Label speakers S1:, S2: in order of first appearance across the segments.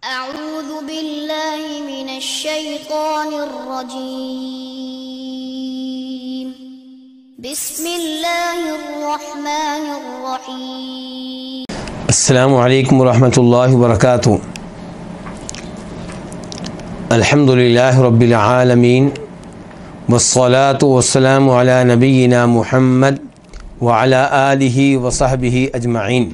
S1: أعوذ بالله من الشيطان الرجيم. بسم الله الرحمن الرحيم.
S2: السلام علیکم ورحمۃ اللہ وبرکاتہ. الحمد للہ رب العالمین والصلاة والسلام علی نبینا محمد وعلی آلہ وصحبہ اجمعین.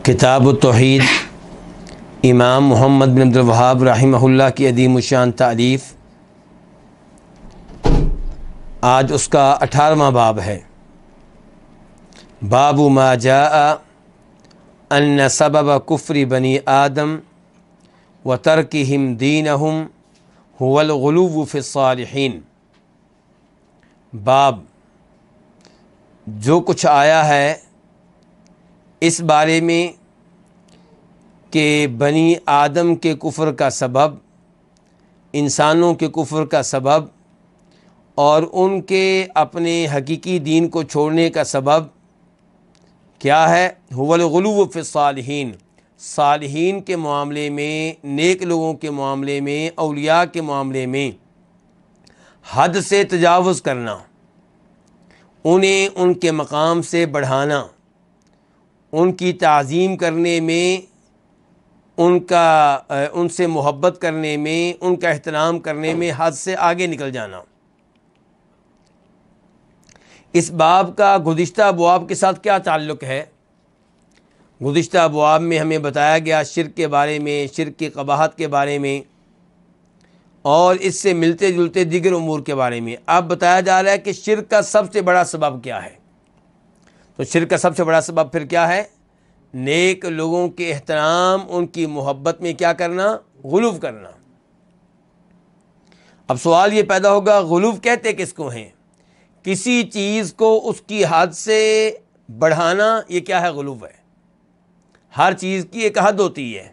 S2: کتاب التوحید امام محمد بن عبد الوہاب رحمہ اللہ کی عظیم الشان تالیف. آج اس کا 18واں باب ہے. باب ما جاء ان سبب کفر بنی آدم و ترکہم دینہم هو الغلو فی الصالحین. باب جو کچھ آیا ہے اس بارے میں کہ بنی آدم کے کفر کا سبب، انسانوں کے کفر کا سبب اور ان کے اپنے حقیقی دین کو چھوڑنے کا سبب کیا ہے؟ هو الغلو فی الصالحین. صالحین کے معاملے میں، نیک لوگوں کے معاملے میں، اولیاء کے معاملے میں حد سے تجاوز کرنا، انہیں ان کے مقام سے بڑھانا، ان کی تعظیم کرنے میں، ان سے محبت کرنے میں، ان کا احترام کرنے میں حد سے آگے نکل جانا. اس باب کا گزشتہ ابواب کے ساتھ کیا تعلق ہے؟ گزشتہ ابواب میں ہمیں بتایا گیا شرک کے بارے میں، شرک کی قباحت کے بارے میں اور اس سے ملتے جلتے دیگر امور کے بارے میں. اب بتایا جا رہا ہے کہ شرک کا سب سے بڑا سبب کیا ہے. تو شرک کا سب سے بڑا سبب پھر کیا ہے؟ نیک لوگوں کے احترام، ان کی محبت میں کیا کرنا؟ غلو کرنا. اب سوال یہ پیدا ہوگا، غلو کہتے کس کو ہیں؟ کسی چیز کو اس کی حد سے بڑھانا، یہ کیا ہے؟ غلو ہے. ہر چیز کی ایک حد ہوتی ہے.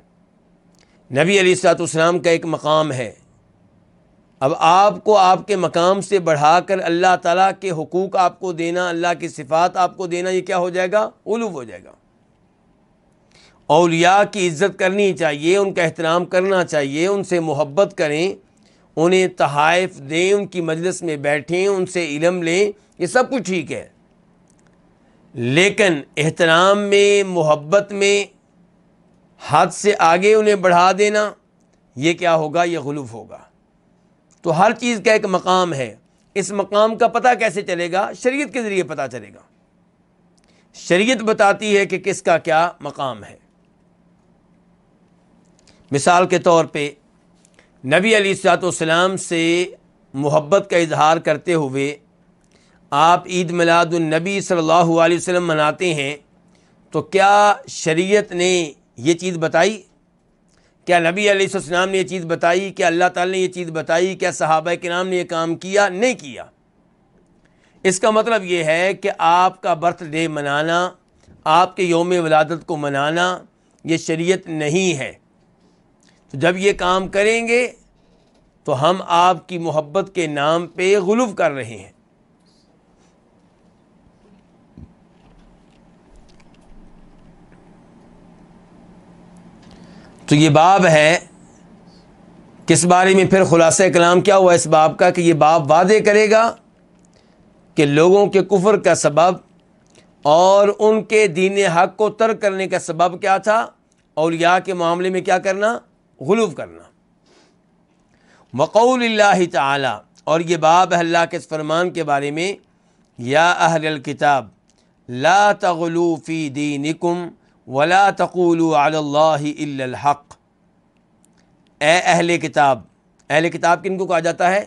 S2: نبی علیہ الصلوۃ والسلام کا ایک مقام ہے. اب آپ کو آپ کے مقام سے بڑھا کر اللہ تعالیٰ کے حقوق آپ کو دینا، اللہ کی صفات آپ کو دینا، یہ کیا ہو جائے گا؟ غلو ہو جائے گا. اولیاء کی عزت کرنی چاہیے، ان کا احترام کرنا چاہیے، ان سے محبت کریں، انہیں تحائف دیں، ان کی مجلس میں بیٹھیں، ان سے علم لیں، یہ سب کچھ ٹھیک ہے. لیکن احترام میں، محبت میں حد سے آگے انہیں بڑھا دینا، یہ کیا ہوگا؟ یہ غلو ہوگا. تو ہر چیز کا ایک مقام ہے. اس مقام کا پتہ کیسے چلے گا؟ شریعت کے ذریعے پتہ چلے گا. شریعت بتاتی ہے کہ کس کا کیا مقام ہے. مثال کے طور پہ نبی علیہ الصلوۃ والسلام سے محبت کا اظہار کرتے ہوئے آپ عید میلاد النبی صلی اللہ علیہ وسلم مناتے ہیں، تو کیا شریعت نے یہ چیز بتائی؟ کیا نبی علیہ السلام نے یہ چیز بتائی؟ کیا اللہ تعالیٰ نے یہ چیز بتائی؟ کیا صحابہ کرام نے یہ کام کیا؟ نہیں کیا. اس کا مطلب یہ ہے کہ آپ کا برتھ ڈے منانا، آپ کے یوم ولادت کو منانا، یہ شریعت نہیں ہے. تو جب یہ کام کریں گے تو ہم آپ کی محبت کے نام پہ غلو کر رہے ہیں. تو یہ باب ہے. کس بارے میں؟ پھر خلاصہ کلام کیا ہوا اس باب کا کہ یہ باب واضح کرے گا کہ لوگوں کے کفر کا سبب اور ان کے دین حق کو ترک کرنے کا سبب کیا تھا؟ اولیاء کے معاملے میں کیا کرنا؟ غلو کرنا. وقول اللہ تعالی، اور یہ باب ہے اللہ کے اس فرمان کے بارے میں، یا اہل الکتاب لا تغلوا فی دینکم ولا تقولوا علی اللہ الا الحق. اے اہل کتاب. اہل کتاب کن کو کہا جاتا ہے؟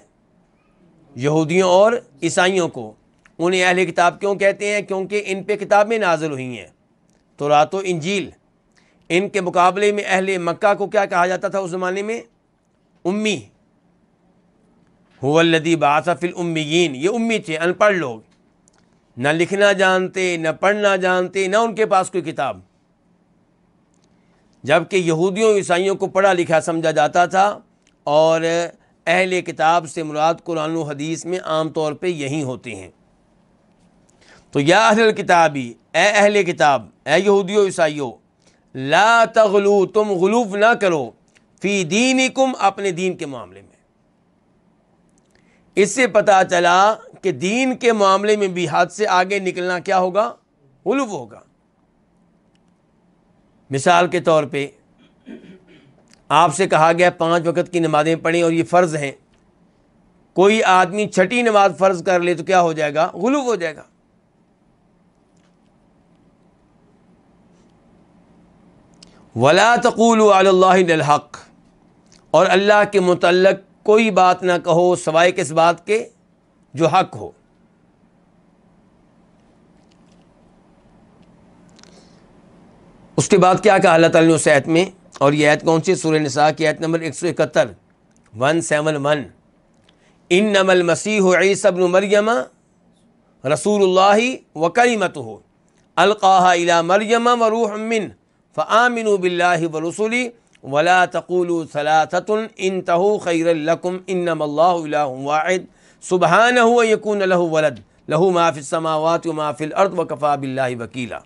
S2: یہودیوں اور عیسائیوں کو. انہیں اہل کتاب کیوں کہتے ہیں؟ کیونکہ ان پہ کتابیں نازل ہوئی ہیں، تورات و انجیل. ان کے مقابلے میں اہل مکہ کو کیا کہا جاتا تھا اس زمانے میں؟ امی. هو الذی بعث فی الامیین. یہ امی تھے، ان پڑھ لوگ، نہ لکھنا جانتے، نہ پڑھنا جانتے، نہ ان کے پاس کوئی کتاب. جبکہ یہودیوں عیسائیوں کو پڑھا لکھا سمجھا جاتا تھا، اور اہل کتاب سے مراد قرآن و حدیث میں عام طور پہ یہی ہوتے ہیں. تو یا اہل الکتابی، اے اہل کتاب، اے یہودیو عیسائیو، لا تغلو، تم غلوف نہ کرو، فی دینکم، اپنے دین کے معاملے میں۔ اس سے پتہ چلا کہ دین کے معاملے میں بھی حد سے آگے نکلنا کیا ہوگا؟ غلو ہوگا۔ مثال کے طور پہ آپ سے کہا گیا 5 وقت کی نمازیں پڑھیں اور یہ فرض ہیں، کوئی آدمی چھٹی نماز فرض کر لے تو کیا ہو جائے گا؟ غلو ہو جائے گا۔ وَلَا تَقُولُوا عَلَى اللَّهِ إِلَّا الْحَقَّ، اور اللہ کے متعلق کوئی بات نہ کہو سوائے کس بات کے؟ جو حق ہو۔ اس کے بعد کیا کہا اللہ تعالیٰ نے اس آیت میں؟ اور یہ آیت کون سی؟ سورہ نساء کی آیت نمبر 171 171، انما المسیح عیسی ابن مریم رسول اللہ وکلمتہ القاها الی مریم وروح منہ فآمنوا باللہ ورسلہ ولا تقولوا ثلاثۃ انتہوا خیرا لکم انما اللہ الہ واحد سبحانہ ان یکون لہ ولد لہ ما فی السماوات وما فی الارض وکفی باللہ وکیلا۔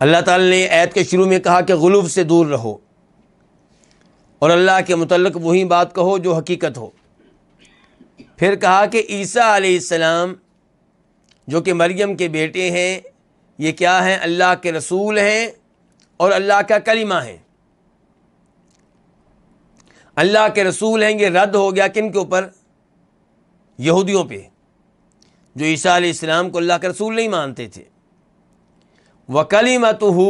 S2: اللہ تعالیٰ نے آیت کے شروع میں کہا کہ غلو سے دور رہو اور اللہ کے متعلق وہی بات کہو جو حقیقت ہو۔ پھر کہا کہ عیسیٰ علیہ السلام جو کہ مریم کے بیٹے ہیں، یہ کیا ہیں؟ اللہ کے رسول ہیں اور اللہ کا کلمہ ہیں۔ اللہ کے رسول ہیں، یہ رد ہو گیا کن کے اوپر؟ یہودیوں پہ، جو عیسیٰ علیہ السلام کو اللہ کا رسول نہیں مانتے تھے۔ وَكَلِمَتُهُ،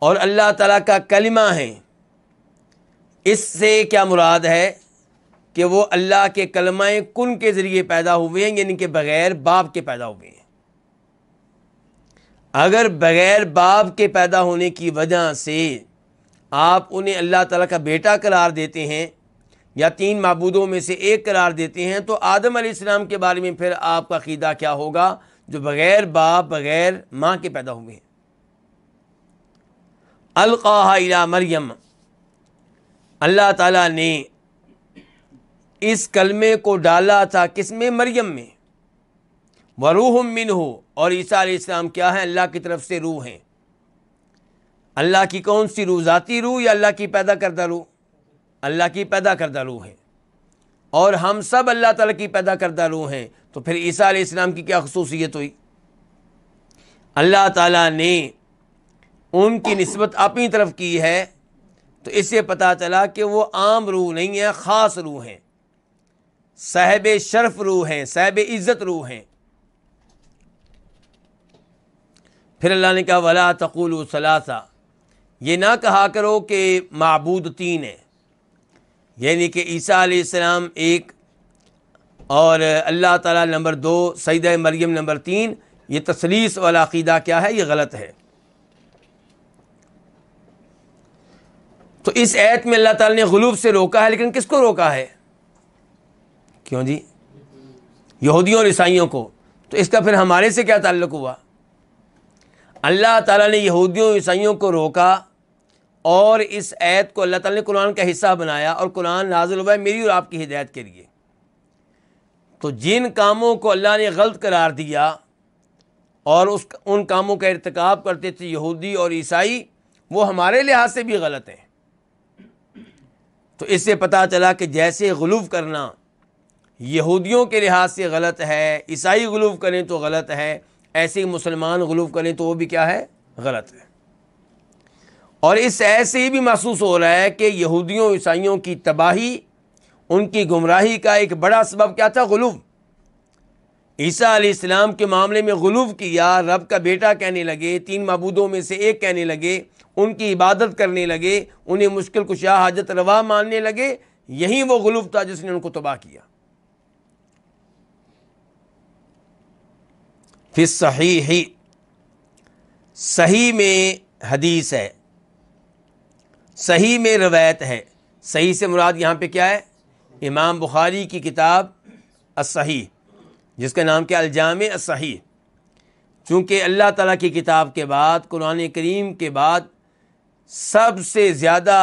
S2: اور اللہ تعالیٰ کا کلمہ ہے۔ اس سے کیا مراد ہے؟ کہ وہ اللہ کے کلمہ کن کے ذریعے پیدا ہوئے ہیں، یعنی کہ بغیر باپ کے پیدا ہوئے ہیں۔ اگر بغیر باپ کے پیدا ہونے کی وجہ سے آپ انہیں اللہ تعالیٰ کا بیٹا قرار دیتے ہیں یا 3 معبودوں میں سے ایک قرار دیتے ہیں، تو آدم علیہ السلام کے بارے میں پھر آپ کا عقیدہ کیا ہوگا؟ جو بغیر باپ بغیر ماں کے پیدا ہوئے ہیں۔ القاہا الی مریم، اللہ تعالیٰ نے اس کلمے کو ڈالا تھا کس میں؟ مریم میں۔ وروح منہ، اور عیسیٰ علیہ السلام کیا ہیں؟ اللہ کی طرف سے روح ہیں۔ اللہ کی کون سی روح؟ ذاتی روح یا اللہ کی پیدا کردہ روح؟ اللہ کی پیدا کردہ روح ہے، اور ہم سب اللہ تعالیٰ کی پیدا کردہ روح ہیں، تو پھر عیسیٰ علیہ السلام کی کیا خصوصیت ہوئی؟ اللہ تعالیٰ نے ان کی نسبت اپنی طرف کی ہے، تو اس سے پتہ چلا کہ وہ عام روح نہیں ہے، خاص روح ہیں، صاحب شرف روح ہیں، صاحب عزت روح ہیں۔ پھر اللہ نے کہا وَلَا تَقُولُوا ثَلَاثَةٌ، یہ نہ کہا کرو کہ معبود 3 ہیں، یعنی کہ عیسیٰ علیہ السلام 1 اور اللہ تعالیٰ نمبر 2، سیدہ مریم نمبر 3۔ یہ تثلیث والا عقیدہ کیا ہے؟ یہ غلط ہے۔ تو اس آیت میں اللہ تعالیٰ نے غلو سے روکا ہے، لیکن کس کو روکا ہے؟ کیوں جی؟ یہودیوں اور عیسائیوں کو۔ تو اس کا پھر ہمارے سے کیا تعلق ہوا؟ اللہ تعالیٰ نے یہودیوں اور عیسائیوں کو روکا، اور اس آیت کو اللہ تعالیٰ نے قرآن کا حصہ بنایا، اور قرآن نازل ہوا ہے میری اور آپ کی ہدایت کے لیے۔ تو جن کاموں کو اللہ نے غلط قرار دیا اور ان کاموں کا ارتکاب کرتے تھے یہودی اور عیسائی، وہ ہمارے لحاظ سے بھی غلط ہیں۔ تو اس سے پتہ چلا کہ جیسے غلو کرنا یہودیوں کے لحاظ سے غلط ہے، عیسائی غلو کریں تو غلط ہے، ایسے ہی مسلمان غلو کریں تو وہ بھی کیا ہے؟ غلط ہے۔ اور اس ایسے ہی بھی محسوس ہو رہا ہے کہ یہودیوں عیسائیوں کی تباہی، ان کی گمراہی کا ایک بڑا سبب کیا تھا؟ غلو۔ عیسیٰ علیہ السلام کے معاملے میں غلو کیا، رب کا بیٹا کہنے لگے، 3 معبودوں میں سے ایک کہنے لگے، ان کی عبادت کرنے لگے، انہیں مشکل کشا حاجت روا ماننے لگے۔ یہی وہ غلو تھا جس نے ان کو تباہ کیا۔ فی الصحیح، صحیح میں حدیث ہے، صحیح میں روایت ہے۔ صحیح سے مراد یہاں پہ کیا ہے؟ امام بخاری کی کتاب الصحیح، جس کا نام کیا؟ الجامع الصحیح۔ چونکہ اللہ تعالیٰ کی کتاب کے بعد، قرآن کریم کے بعد، سب سے زیادہ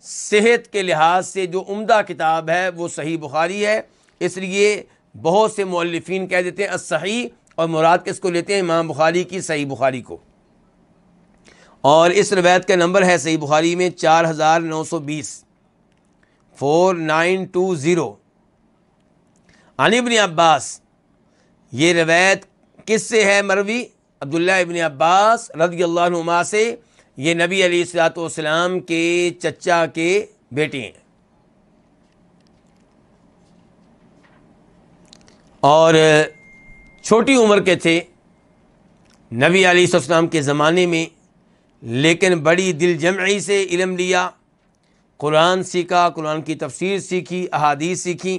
S2: صحت کے لحاظ سے جو عمدہ کتاب ہے وہ صحیح بخاری ہے، اس لیے بہت سے مؤلفین کہہ دیتے ہیں الصحیح، اور مراد کس کو لیتے ہیں؟ امام بخاری کی صحیح بخاری کو، اور اس روایت کا نمبر ہے صحیح بخاری میں 4920 4920 عن ابن عباس۔ یہ روایت کس سے ہے مروی؟ عبداللہ ابن عباس رضی اللہ عنہما سے، یہ نبی علیہ الصلوۃ والسلام کے چچا کے بیٹے ہیں، اور چھوٹی عمر کے تھے نبی علیہ السلام کے زمانے میں، لیکن بڑی دل جمعی سے علم لیا، قرآن سیکھا، قرآن کی تفسیر سیکھی، احادیث سیکھی،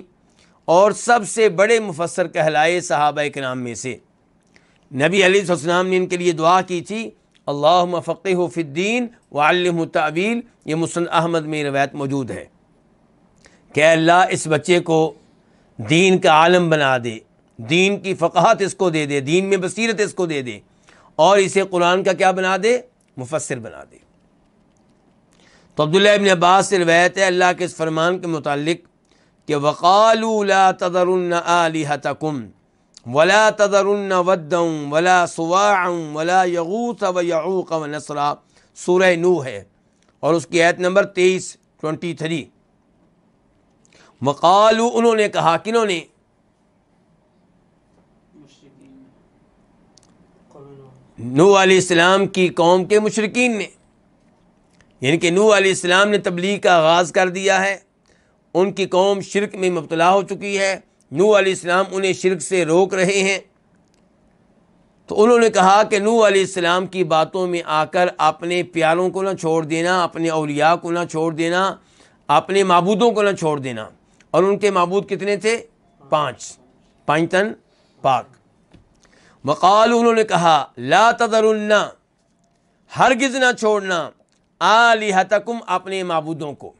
S2: اور سب سے بڑے مفسر کہلائے صحابہ کرام میں سے۔ نبی علیہ السلام نے ان کے لیے دعا کی تھی، اللہم فقہہ فی الدین وعلمہ التأویل۔ یہ مسند احمد میں روایت موجود ہے کہ اللہ اس بچے کو دین کا عالم بنا دے، دین کی فقاہت اس کو دے دے، دین میں بصیرت اس کو دے دے، اور اسے قرآن کا کیا بنا دے؟ مفسر بنا دے۔ تو عبداللہ ابن عباس سے روایت ہے اللہ کے اس فرمان کے متعلق کہ وَقَالُوا لَا تَذَرُنَّ آلِهَتَكُمْ وَلَا تَذَرُنَّ وَدًّا وَلَا سُوَاعًا وَلَا يَغُوثَ وَيَعُوقَ وَنَسْرًا، سورہ نوح ہے، اور اس کی آیت نمبر 23 وقالو، انہوں نے کہا، کنہوں نے؟ نوح علیہ السلام کی قوم کے مشرکین نے، یعنی کہ نوح علیہ السلام نے تبلیغ کا آغاز کر دیا ہے، ان کی قوم شرک میں مبتلا ہو چکی ہے، نوح علیہ السلام انہیں شرک سے روک رہے ہیں، تو انہوں نے کہا کہ نوح علیہ السلام کی باتوں میں آ کر اپنے پیاروں کو نہ چھوڑ دینا، اپنے اولیاء کو نہ چھوڑ دینا، اپنے معبودوں کو نہ چھوڑ دینا۔ اور ان کے معبود کتنے تھے؟ 5 تن پاک۔ وقالوا، انہوں نے کہا، لا تذرن، ہرگز نہ چھوڑنا، آلہتکم، اپنے معبودوں کو،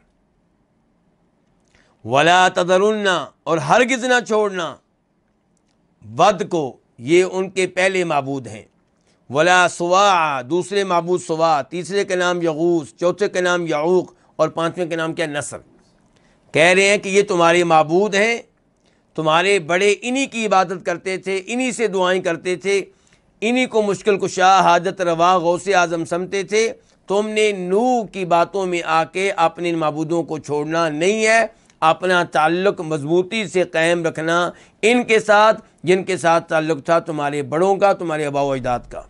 S2: ولا تذرن، اور ہرگز نہ چھوڑنا، ود کو، یہ ان کے پہلے معبود ہیں، ولا سواع، دوسرے معبود سواع، تیسرے کا نام یغوث، چوتھے کا نام یعوق، اور پانچویں کا نام کیا؟ نصر۔ کہہ رہے ہیں کہ یہ تمہارے معبود ہیں، تمہارے بڑے انہی کی عبادت کرتے تھے، انہی سے دعائیں کرتے تھے، انہی کو مشکل کشا، حاجت روا، غوث اعظم سمجھتے تھے۔ تم نے نوح کی باتوں میں آ کے اپنے معبودوں کو چھوڑنا نہیں ہے، اپنا تعلق مضبوطی سے قائم رکھنا ان کے ساتھ جن کے ساتھ تعلق تھا تمہارے بڑوں کا، تمہارے آباء و اجداد کا۔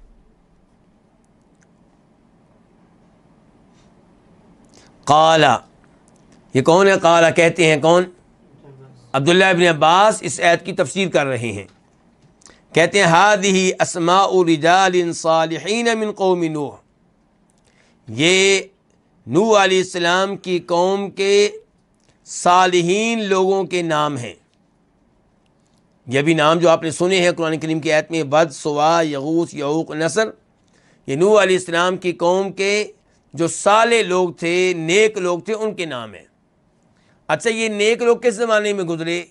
S2: قالا، یہ کون ہے؟ قالا کہتے ہیں کون؟ عبداللہ ابن عباس اس آیت کی تفسیر کر رہے ہیں، کہتے ہیں ہذہ اسماء رجال صالحین من قوم نوح، یہ نوح علیہ السلام کی قوم کے صالحین لوگوں کے نام ہیں۔ یہ بھی نام جو آپ نے سنے ہیں قرآن کریم کی آیت میں، ود، سواع، یغوث، یعوق، نصر، یہ نوح علیہ السلام کی قوم کے جو صالح لوگ تھے، نیک لوگ تھے، ان کے نام ہیں۔ اچھا، یہ نیک لوگ کس زمانے میں گزرے؟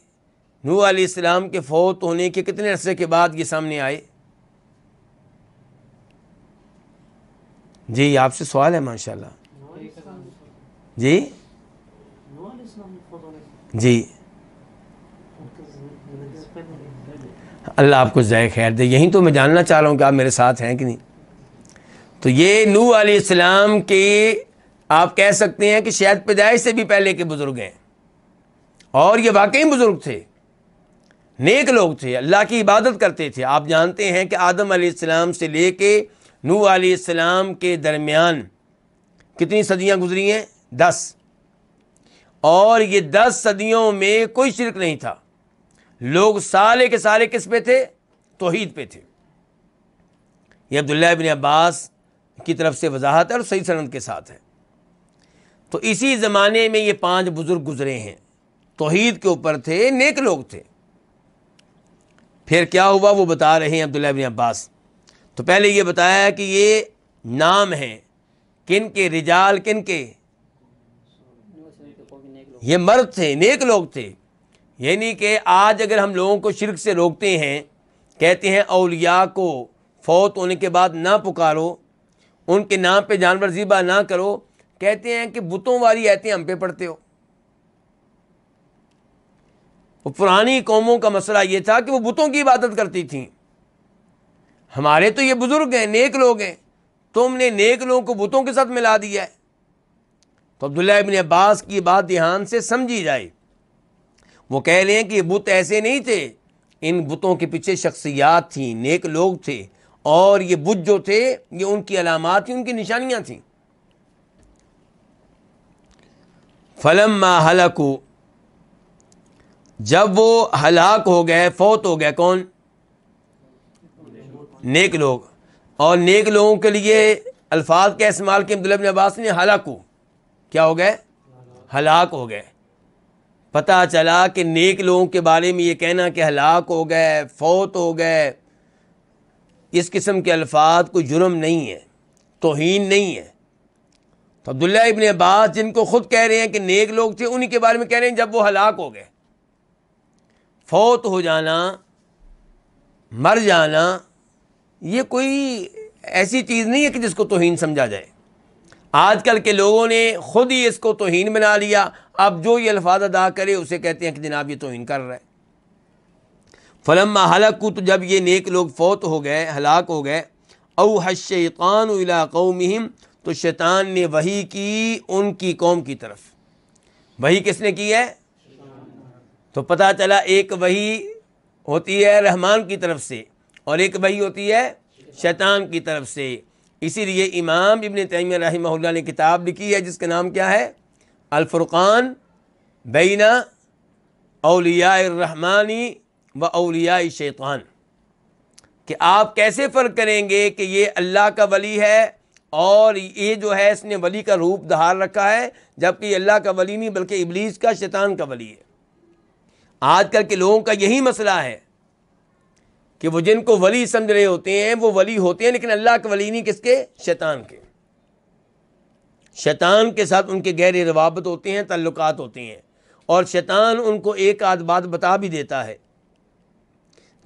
S2: نوح علیہ السلام کے فوت ہونے کے کتنے عرصے کے بعد یہ سامنے آئے؟ جی آپ سے سوال ہے ماشاءاللہ۔ جی جی، اللہ آپ کو جزائے خیر دے، یہی تو میں جاننا چاہ رہا ہوں کہ آپ میرے ساتھ ہیں کہ نہیں۔ تو یہ نوح علیہ السلام کے آپ کہہ سکتے ہیں کہ شاید پیدائش سے بھی پہلے کے بزرگ ہیں، اور یہ واقعی بزرگ تھے، نیک لوگ تھے، اللہ کی عبادت کرتے تھے۔ آپ جانتے ہیں کہ آدم علیہ السلام سے لے کے نوح علیہ السلام کے درمیان کتنی صدیاں گزری ہیں؟ 10، اور یہ 10 صدیوں میں کوئی شرک نہیں تھا، لوگ سارے کے سارے کس پہ تھے؟ توحید پہ تھے۔ یہ عبداللہ ابن عباس کی طرف سے وضاحت ہے اور صحیح سند کے ساتھ ہے۔ تو اسی زمانے میں یہ 5 بزرگ گزرے ہیں، توحید کے اوپر تھے، نیک لوگ تھے۔ پھر کیا ہوا وہ بتا رہے ہیں عبداللہ ابن عباس۔ تو پہلے یہ بتایا کہ یہ نام ہیں کن کے؟ رجال، کن کے؟ یہ مرد تھے، نیک لوگ تھے۔ یعنی کہ آج اگر ہم لوگوں کو شرک سے روکتے ہیں، کہتے ہیں اولیاء کو فوت ہونے کے بعد نہ پکارو، ان کے نام پہ جانور ذبح نہ کرو، کہتے ہیں کہ بتوں والی آیتیں ہم پہ پڑھتے ہو۔ وہ پرانی قوموں کا مسئلہ یہ تھا کہ وہ بتوں کی عبادت کرتی تھیں. ہمارے تو یہ بزرگ ہیں، نیک لوگ ہیں، تم نے نیک لوگوں کو بتوں کے ساتھ ملا دیا ہے. تو عبداللہ ابن عباس کی بات دھیان سے سمجھی جائے. وہ کہہ رہے ہیں کہ یہ بت ایسے نہیں تھے، ان بتوں کے پیچھے شخصیات تھیں، نیک لوگ تھے، اور یہ بت جو تھے یہ ان کی علامات تھیں، ان کی نشانیاں تھیں. فلما ہلکوا، جب وہ ہلاک ہو گئے، فوت ہو گئے، کون؟ نیک لوگ. اور نیک لوگوں کے لیے الفاظ کا استعمال کیا عبداللہ بن عباس نے؟ ہلاکو، کیا ہو گئے؟ ہلاک ہو گئے. پتہ چلا کہ نیک لوگوں کے بارے میں یہ کہنا کہ ہلاک ہو گئے، فوت ہو گئے، اس قسم کے الفاظ کوئی جرم نہیں ہے، توہین نہیں ہے. تو عبداللہ ابن عباس جن کو خود کہہ رہے ہیں کہ نیک لوگ تھے، انہی کے بارے میں کہہ رہے ہیں جب وہ ہلاک ہو گئے. فوت ہو جانا، مر جانا، یہ کوئی ایسی چیز نہیں ہے کہ جس کو توہین سمجھا جائے. آج کل کے لوگوں نے خود ہی اس کو توہین بنا لیا. اب جو یہ الفاظ ادا کرے اسے کہتے ہیں کہ جناب یہ توہین کر رہا ہے. فلما ہلکوا، تو جب یہ نیک لوگ فوت ہو گئے، ہلاک ہو گئے، اوحى الشیطان الی قومہم، تو شیطان نے وحی کی ان کی قوم کی طرف. وحی کس نے کی ہے؟ تو پتہ چلا ایک وحی ہوتی ہے رحمان کی طرف سے اور ایک وحی ہوتی ہے شیطان کی طرف سے. اسی لیے امام ابن تیمیہ رحمہ اللہ نے کتاب لکھی ہے جس کا نام کیا ہے؟ الفرقان بین اولیاء الرحمن و اولیاء الشیطان، کہ آپ کیسے فرق کریں گے کہ یہ اللہ کا ولی ہے اور یہ جو ہے اس نے ولی کا روپ دھار رکھا ہے، جبکہ یہ اللہ کا ولی نہیں بلکہ ابلیس کا، شیطان کا ولی ہے. آج کل کے لوگوں کا یہی مسئلہ ہے کہ وہ جن کو ولی سمجھ رہے ہوتے ہیں وہ ولی ہوتے ہیں، لیکن اللہ کے ولی نہیں، کس کے؟ شیطان کے. شیطان کے ساتھ ان کے گہرے روابط ہوتے ہیں، تعلقات ہوتے ہیں، اور شیطان ان کو ایک آدھ بات بتا بھی دیتا ہے.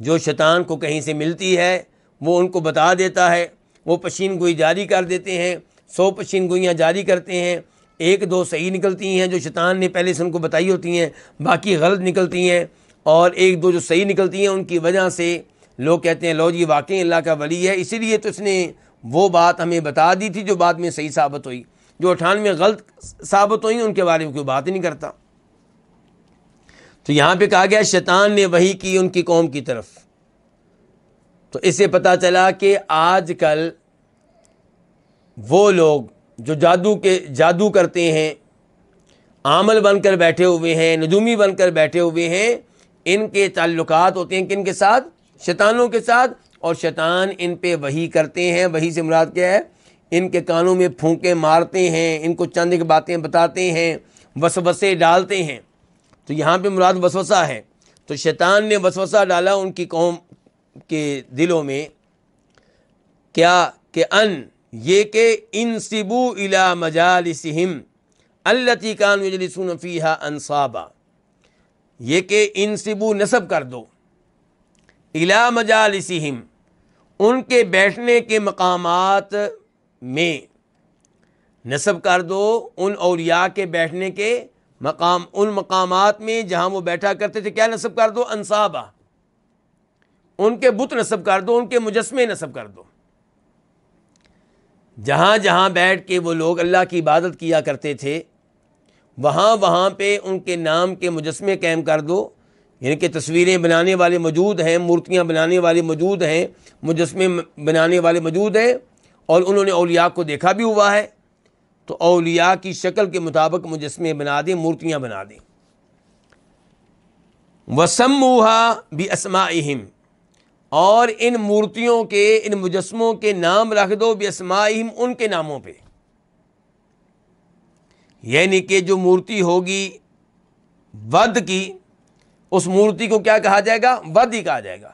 S2: جو شیطان کو کہیں سے ملتی ہے وہ ان کو بتا دیتا ہے. وہ پشین گوئی جاری کر دیتے ہیں، 100 پشین گوئیاں جاری کرتے ہیں، 1-2 صحیح نکلتی ہیں جو شیطان نے پہلے سے ان کو بتائی ہوتی ہیں، باقی غلط نکلتی ہیں، اور 1-2 جو صحیح نکلتی ہیں ان کی وجہ سے لوگ کہتے ہیں لو جی واقعی اللہ کا ولی ہے، اسی لیے تو اس نے وہ بات ہمیں بتا دی تھی جو بعد میں صحیح ثابت ہوئی. جو 98 غلط ثابت ہوئی ان کے بارے میں کوئی بات ہی نہیں کرتا. تو یہاں پہ کہا گیا شیطان نے وحی کی ان کی قوم کی طرف. تو اس سے پتہ چلا کہ آج کل وہ لوگ جو جادو کرتے ہیں، عامل بن کر بیٹھے ہوئے ہیں، نجومی بن کر بیٹھے ہوئے ہیں، ان کے تعلقات ہوتے ہیں کن کے ساتھ؟ شیطانوں کے ساتھ. اور شیطان ان پہ وحی کرتے ہیں. وحی سے مراد کیا ہے؟ ان کے کانوں میں پھونکے مارتے ہیں، ان کو چند ایک باتیں بتاتے ہیں، وسوسے ڈالتے ہیں. تو یہاں پہ مراد وسوسہ ہے. تو شیطان نے وسوسہ ڈالا ان کی قوم کے دلوں میں، کیا کہ یہ کہ انسبوا الی مجالسہم التی کانوا یجلسون فیہا انصابا، یہ کہ انسبوا نسب کر دو، الی مجالسہم ان کے بیٹھنے کے مقامات میں، نسب کر دو ان اولیاء کے بیٹھنے کے مقام، ان مقامات میں جہاں وہ بیٹھا کرتے تھے. کیا نسب کر دو؟ انصابا، ان کے بت نسب کر دو، ان کے مجسمے نسب کر دو. جہاں جہاں بیٹھ کے وہ لوگ اللہ کی عبادت کیا کرتے تھے وہاں پہ ان کے نام کے مجسمے قائم کر دو. یعنی کہ تصویریں بنانے والے موجود ہیں، مورتیاں بنانے والے موجود ہیں، مجسمے بنانے والے موجود ہیں، اور انہوں نے اولیاء کو دیکھا بھی ہوا ہے. تو اولیاء کی شکل کے مطابق مجسمے بنا دیں، مورتیاں بنا دیں. وَسَمُّوهَا بِأَسْمَائِهِمْ، اور ان مورتیوں کے، ان مجسموں کے نام رکھ دو بِأَسْمَائِهِمْ، ان کے ناموں پہ. یعنی کہ جو مورتی ہوگی ود کی، اس مورتی کو کیا کہا جائے گا؟ ود ہی کہا جائے گا.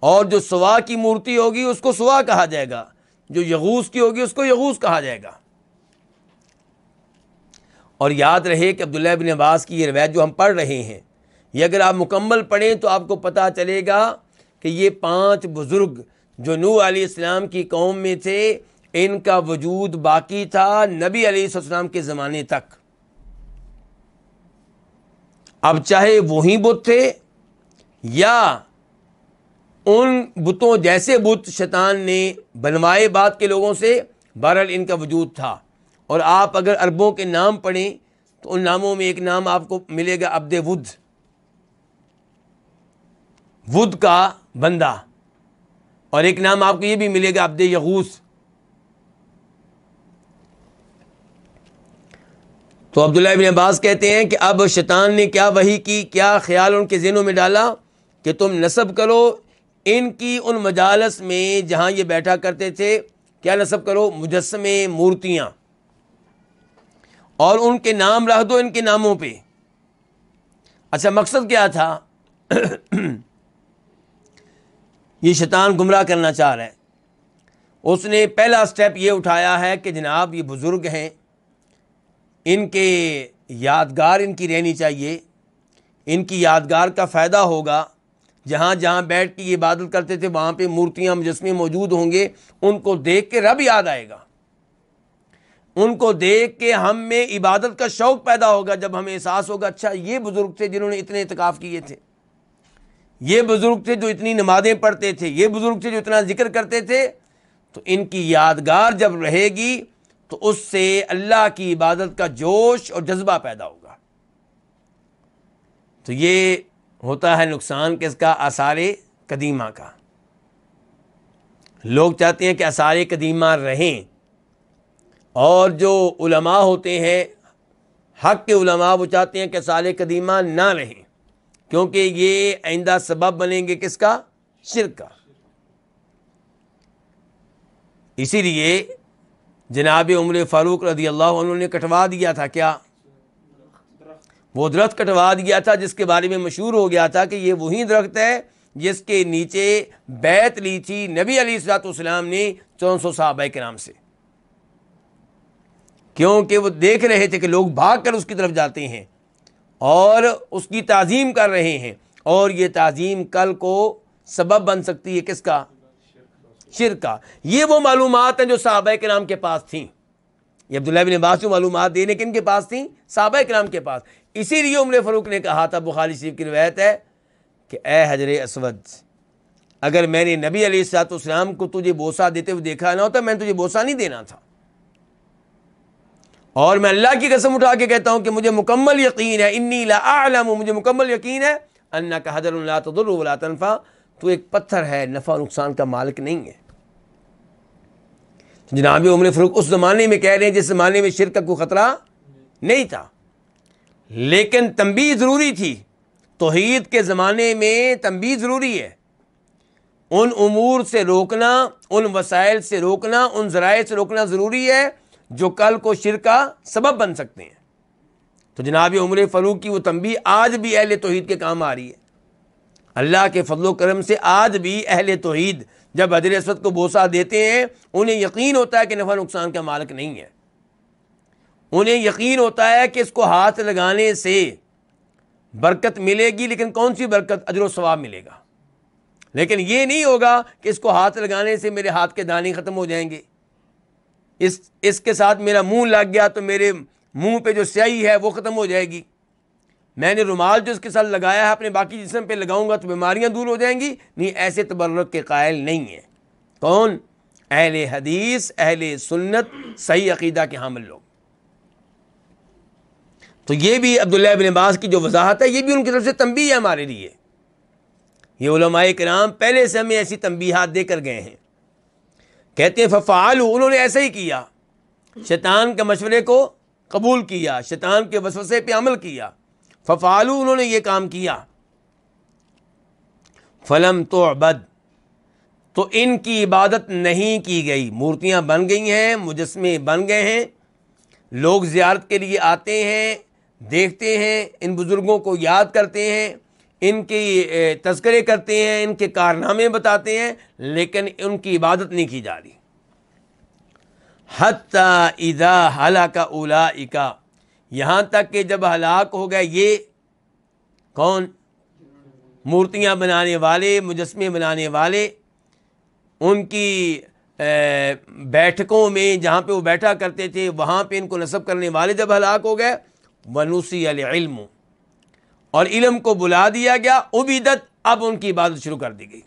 S2: اور جو سوا کی مورتی ہوگی اس کو سوا کہا جائے گا، جو یغوث کی ہوگی اس کو یغوث کہا جائے گا. اور یاد رہے کہ عبداللہ ابن عباس کی یہ روایت جو ہم پڑھ رہے ہیں، یہ اگر آپ مکمل پڑھیں تو آپ کو پتہ چلے گا کہ یہ 5 بزرگ جو نوح علیہ السلام کی قوم میں تھے، ان کا وجود باقی تھا نبی علیہ السلام کے زمانے تک. اب چاہے وہی بت تھے یا ان بتوں جیسے بت شیطان نے بنوائے بعد کے لوگوں سے، بہرحال ان کا وجود تھا۔ اور آپ اگر عربوں کے نام پڑھیں تو ان ناموں میں ایک نام آپ کو ملے گا عبد ود، ود کا بندہ، اور ایک نام آپ کو یہ بھی ملے گا عبد یغوث۔ تو عبداللہ ابن عباس کہتے ہیں کہ اب شیطان نے کیا وحی کی، کیا خیال ان کے ذہنوں میں ڈالا کہ تم نسب کرو ان کی ان مجالس میں جہاں یہ بیٹھا کرتے تھے، کیا نسب کرو؟ مجسمے، مورتیاں، اور ان کے نام رکھ دو ان کے ناموں پہ۔ اچھا مقصد کیا تھا؟ یہ شیطان گمراہ کرنا چاہ رہا ہے۔ اس نے پہلا سٹیپ یہ اٹھایا ہے کہ جناب یہ بزرگ ہیں، ان کے یادگار ان کی رہنی چاہیے، ان کی یادگار کا فائدہ ہوگا۔ جہاں جہاں بیٹھ کے یہ عبادت کرتے تھے وہاں پہ مورتیاں، مجسمے موجود ہوں گے، ان کو دیکھ کے رب یاد آئے گا، ان کو دیکھ کے ہم میں عبادت کا شوق پیدا ہوگا۔ جب ہمیں احساس ہوگا اچھا یہ بزرگ تھے جنہوں نے اتنے اعتکاف کیے تھے، یہ بزرگ تھے جو اتنی نمازیں پڑھتے تھے، یہ بزرگ تھے جو اتنا ذکر کرتے تھے، تو ان کی یادگار جب رہے گی تو اس سے اللہ کی عبادت کا جوش اور جذبہ پیدا ہوگا۔ تو یہ ہوتا ہے نقصان کس کا؟ آثار قدیمہ کا۔ لوگ چاہتے ہیں کہ آثار قدیمہ رہیں، اور جو علماء ہوتے ہیں حق کے علماء وہ چاہتے ہیں کہ آثار قدیمہ نہ رہیں، کیونکہ یہ آئندہ سبب بنیں گے کس کا؟ شرک کا۔ اسی لیے جناب عمر فاروق رضی اللہ عنہ نے کٹوا دیا تھا، کیا؟ وہ درخت کٹوا دیا تھا جس کے بارے میں مشہور ہو گیا تھا کہ یہ وہی درخت ہے جس کے نیچے بیعت لی تھی نبی علیہ الصلوۃ والسلام نے 400 صحابہ کرام سے، کیونکہ وہ دیکھ رہے تھے کہ لوگ بھاگ کر اس کی طرف جاتے ہیں اور اس کی تعظیم کر رہے ہیں، اور یہ تعظیم کل کو سبب بن سکتی ہے کس کا؟ شرک کا۔ یہ وہ معلومات ہیں جو صحابہ کرام کے پاس تھیں۔ یہ عبداللہ بن عباس کو معلومات دینے کن کے پاس تھیں؟ صحابہ کرام کے پاس۔ اسی لیے عمر فاروق نے کہا تھا، بخاری شریف کی روایت ہے کہ اے حجر اسود، اگر میں نے نبی علیہ الصلوۃ والسلام کو تجھے بوسہ دیتے ہوئے دیکھا نہ ہوتا میں نے تجھے بوسہ نہیں دینا تھا۔ اور میں اللہ کی قسم اٹھا کے کہتا ہوں کہ مجھے مکمل یقین ہے، انی لا اعلم، مجھے مکمل یقین ہے، انک حجر لا تضر ولا تنفع، تو ایک پتھر ہے، نفع نقصان کا مالک نہیں ہے۔ جناب عمر فاروق اس زمانے میں کہہ رہے ہیں جس زمانے میں شرک کا کوئی خطرہ نہیں تھا، لیکن تنبیہ ضروری تھی۔ توحید کے زمانے میں تنبیہ ضروری ہے، ان امور سے روکنا، ان وسائل سے روکنا، ان ذرائع سے روکنا ضروری ہے جو کل کو شرک کا سبب بن سکتے ہیں۔ تو جناب عمر فاروق کی وہ تنبیہ آج بھی اہل توحید کے کام آ رہی ہے۔ اللہ کے فضل و کرم سے آج بھی اہل توحید جب حجر اسود کو بوسہ دیتے ہیں انہیں یقین ہوتا ہے کہ نفع نقصان کا مالک نہیں ہے، انہیں یقین ہوتا ہے کہ اس کو ہاتھ لگانے سے برکت ملے گی، لیکن کون سی برکت؟ اجر و ثواب ملے گا۔ لیکن یہ نہیں ہوگا کہ اس کو ہاتھ لگانے سے میرے ہاتھ کے دانے ختم ہو جائیں گے، اس کے ساتھ میرا منہ لگ گیا تو میرے منہ پہ جو سیاہی ہے وہ ختم ہو جائے گی، میں نے رومال جو اس کے ساتھ لگایا ہے اپنے باقی جسم پہ لگاؤں گا تو بیماریاں دور ہو جائیں گی۔ نہیں، ایسے تبرک کے قائل نہیں ہیں۔ کون؟ اہل حدیث، اہل سنت، صحیح عقیدہ کے حامل لوگ۔ تو یہ بھی عبداللہ ابن عباس کی جو وضاحت ہے یہ بھی ان کی طرف سے تنبیہ ہے ہمارے لیے۔ یہ علماء کرام پہلے سے ہمیں ایسی تنبیہات دے کر گئے ہیں۔ کہتے ہیں ففعلوا، انہوں نے ایسا ہی کیا، شیطان کے مشورے کو قبول کیا، شیطان کے وسوسے پہ عمل کیا۔ ففعلوا، انہوں نے یہ کام کیا۔ فلم تعبد، تو ان کی عبادت نہیں کی گئی، مورتیاں بن گئی ہیں، مجسمے بن گئے ہیں، لوگ زیارت کے لیے آتے ہیں، دیکھتے ہیں، ان بزرگوں کو یاد کرتے ہیں، ان کے تذکرے کرتے ہیں، ان کے کارنامے بتاتے ہیں، لیکن ان کی عبادت نہیں کی جا رہی۔ حتی اذا ہلک اولئک، یہاں تک کہ جب ہلاک ہو گئے یہ کون؟ مورتیاں بنانے والے، مجسمے بنانے والے، ان کی بیٹھکوں میں جہاں پہ وہ بیٹھا کرتے تھے وہاں پہ ان کو نصب کرنے والے جب ہلاک ہو گئے، ونُسِیَ العلم، اور علم کو بلا دیا گیا، عبیدت، اب ان کی عبادت شروع کر دی گئی۔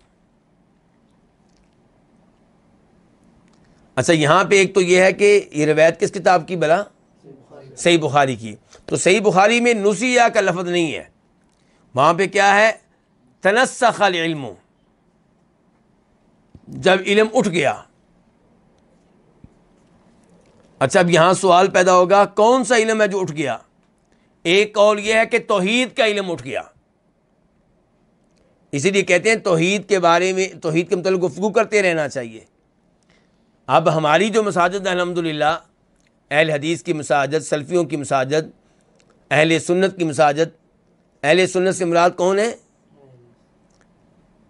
S2: اچھا یہاں پہ ایک تو یہ ہے کہ یہ روایت کس کتاب کی بلا؟ صحیح بخاری کی۔ تو صحیح بخاری میں نسیہ کا لفظ نہیں ہے، وہاں پہ کیا ہے؟ تنسخ العلم، جب علم اٹھ گیا۔ اچھا اب یہاں سوال پیدا ہوگا کون سا علم ہے جو اٹھ گیا؟ ایک قول یہ ہے کہ توحید کا علم اٹھ گیا، اسی لیے کہتے ہیں توحید کے بارے میں، توحید کے متعلق گفتگو کرتے رہنا چاہیے۔ اب ہماری جو مساجد الحمدللہ، اہل حدیث کی مساجد، سلفیوں کی مساجد، اہل سنت کی مساجد، اہل سنت سے مراد کون ہے؟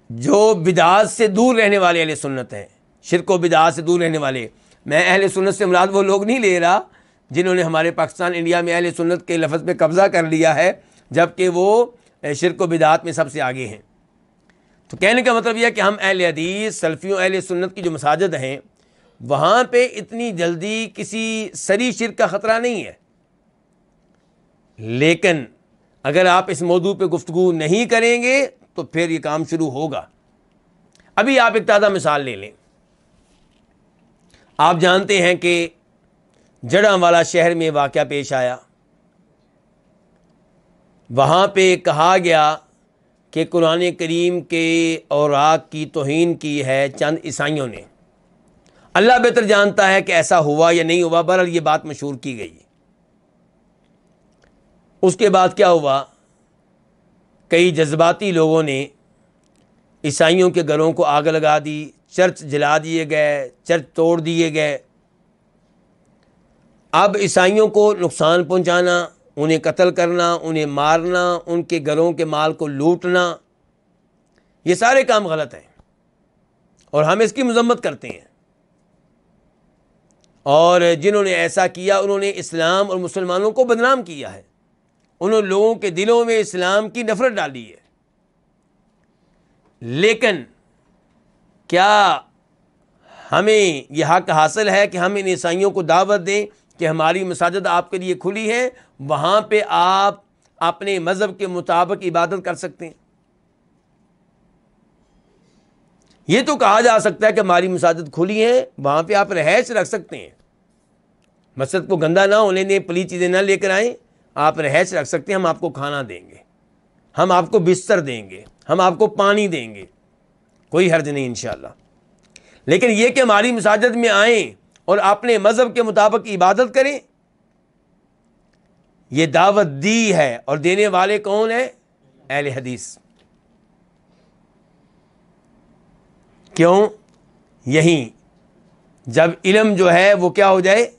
S2: جو بدعات سے دور رہنے والے اہل سنت ہیں، شرک و بدعات سے دور رہنے والے۔ میں اہل سنت سے مراد وہ لوگ نہیں لے رہا جنہوں نے ہمارے پاکستان انڈیا میں اہل سنت کے لفظ پہ قبضہ کر لیا ہے، جبکہ وہ شرک و بدعات میں سب سے آگے ہیں۔ تو کہنے کا مطلب یہ ہے کہ ہم اہل حدیث، سلفیوں، اہل سنت کی جو مساجد ہیں، وہاں پہ اتنی جلدی کسی سری شرک کا خطرہ نہیں ہے، لیکن اگر آپ اس موضوع پہ گفتگو نہیں کریں گے تو پھر یہ کام شروع ہوگا۔ ابھی آپ ایک تازہ مثال لے لیں، آپ جانتے ہیں کہ جڑاں شہر میں واقعہ پیش آیا، وہاں پہ کہا گیا کہ قرآن کریم کے اوراق کی توہین کی ہے چند عیسائیوں نے۔ اللہ بہتر جانتا ہے کہ ایسا ہوا یا نہیں ہوا، بہرحال یہ بات مشہور کی گئی۔ اس کے بعد کیا ہوا؟ کئی جذباتی لوگوں نے عیسائیوں کے گھروں کو آگ لگا دی، چرچ جلا دیے گئے، چرچ توڑ دیے گئے۔ اب عیسائیوں کو نقصان پہنچانا، انہیں قتل کرنا، انہیں مارنا، ان کے گھروں کے مال کو لوٹنا، یہ سارے کام غلط ہیں اور ہم اس کی مذمت کرتے ہیں۔ اور جنہوں نے ایسا کیا انہوں نے اسلام اور مسلمانوں کو بدنام کیا ہے، انہوں نے لوگوں کے دلوں میں اسلام کی نفرت ڈالی ہے۔ لیکن کیا ہمیں یہ حق حاصل ہے کہ ہم ان عیسائیوں کو دعوت دیں کہ ہماری مساجد آپ کے لیے کھلی ہے، وہاں پہ آپ اپنے مذہب کے مطابق عبادت کر سکتے ہیں؟ یہ تو کہا جا سکتا ہے کہ ہماری مساجد کھلی ہیں، وہاں پہ آپ رہائش رکھ سکتے ہیں، مسجد کو گندہ نہ ہونے دیں، پلی چیزیں نہ لے کر آئیں، آپ رہائش رکھ سکتے ہیں، ہم آپ کو کھانا دیں گے، ہم آپ کو بستر دیں گے، ہم آپ کو پانی دیں گے، کوئی حرج نہیں انشاءاللہ۔ لیکن یہ کہ ہماری مساجد میں آئیں اور اپنے مذہب کے مطابق عبادت کریں، یہ دعوت دی ہے، اور دینے والے کون ہیں؟ اہل حدیث۔ کیوں؟ یہیں جب علم جو ہے وہ کیا ہو جائے؟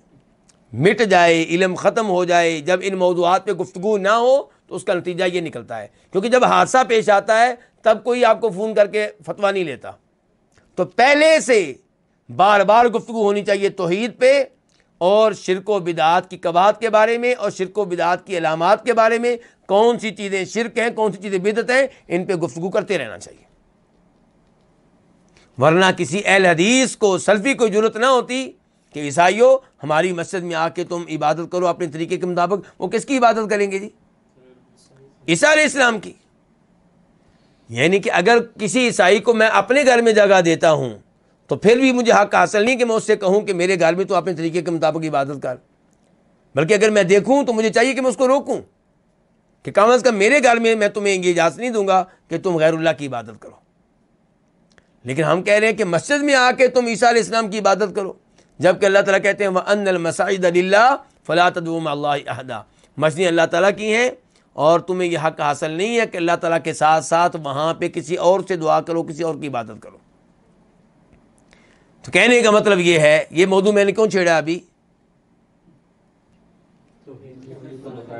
S2: مٹ جائے، علم ختم ہو جائے، جب ان موضوعات پہ گفتگو نہ ہو تو اس کا نتیجہ یہ نکلتا ہے، کیونکہ جب حادثہ پیش آتا ہے تب کوئی آپ کو فون کر کے فتویٰ نہیں لیتا، تو پہلے سے بار بار گفتگو ہونی چاہیے توحید پہ اور شرک و بدعات کی قباحت کے بارے میں، اور شرک و بدعات کی علامات کے بارے میں، کون سی چیزیں شرک ہیں، کون سی چیزیں بدعت ہیں، ان پہ گفتگو کرتے رہنا چاہیے۔ ورنہ کسی اہل حدیث کو، سلفی کو ضرورت نہ ہوتی کہ عیسائیوں ہماری مسجد میں آ کے تم عبادت کرو اپنے طریقے کے مطابق۔ وہ کس کی عبادت کریں گے جی؟ عیسیٰ علیہ السلام کی۔ یعنی کہ اگر کسی عیسائی کو میں اپنے گھر میں جگہ دیتا ہوں تو پھر بھی مجھے حق حاصل نہیں کہ میں اس سے کہوں کہ میرے گھر میں تو اپنے طریقے کے مطابق عبادت کر، بلکہ اگر میں دیکھوں تو مجھے چاہیے کہ میں اس کو روکوں کہ کم از کم میرے گھر میں تمہیں یہ اجازت نہیں دوں گا کہ تم غیر اللہ کی عبادت کرو۔ لیکن ہم کہہ رہے ہیں کہ مسجد میں آ کے تم عیسیٰ علیہ السلام کی عبادت کرو، جبکہ اللہ تعالیٰ کہتے ہیں وَأَنَّ الْمَسَاجِدَ لِلَّهِ فَلَا تَدْعُوا مَعَ اللَّهِ أَحَدًا، مسجد اللہ تعالیٰ کی ہیں اور تمہیں یہ حق حاصل نہیں ہے کہ اللہ تعالیٰ کے ساتھ ساتھ وہاں پہ کسی اور سے دعا کرو، کسی اور کی عبادت کرو۔ تو کہنے کا مطلب یہ ہے، یہ موضوع میں نے کیوں چھیڑا ابھی؟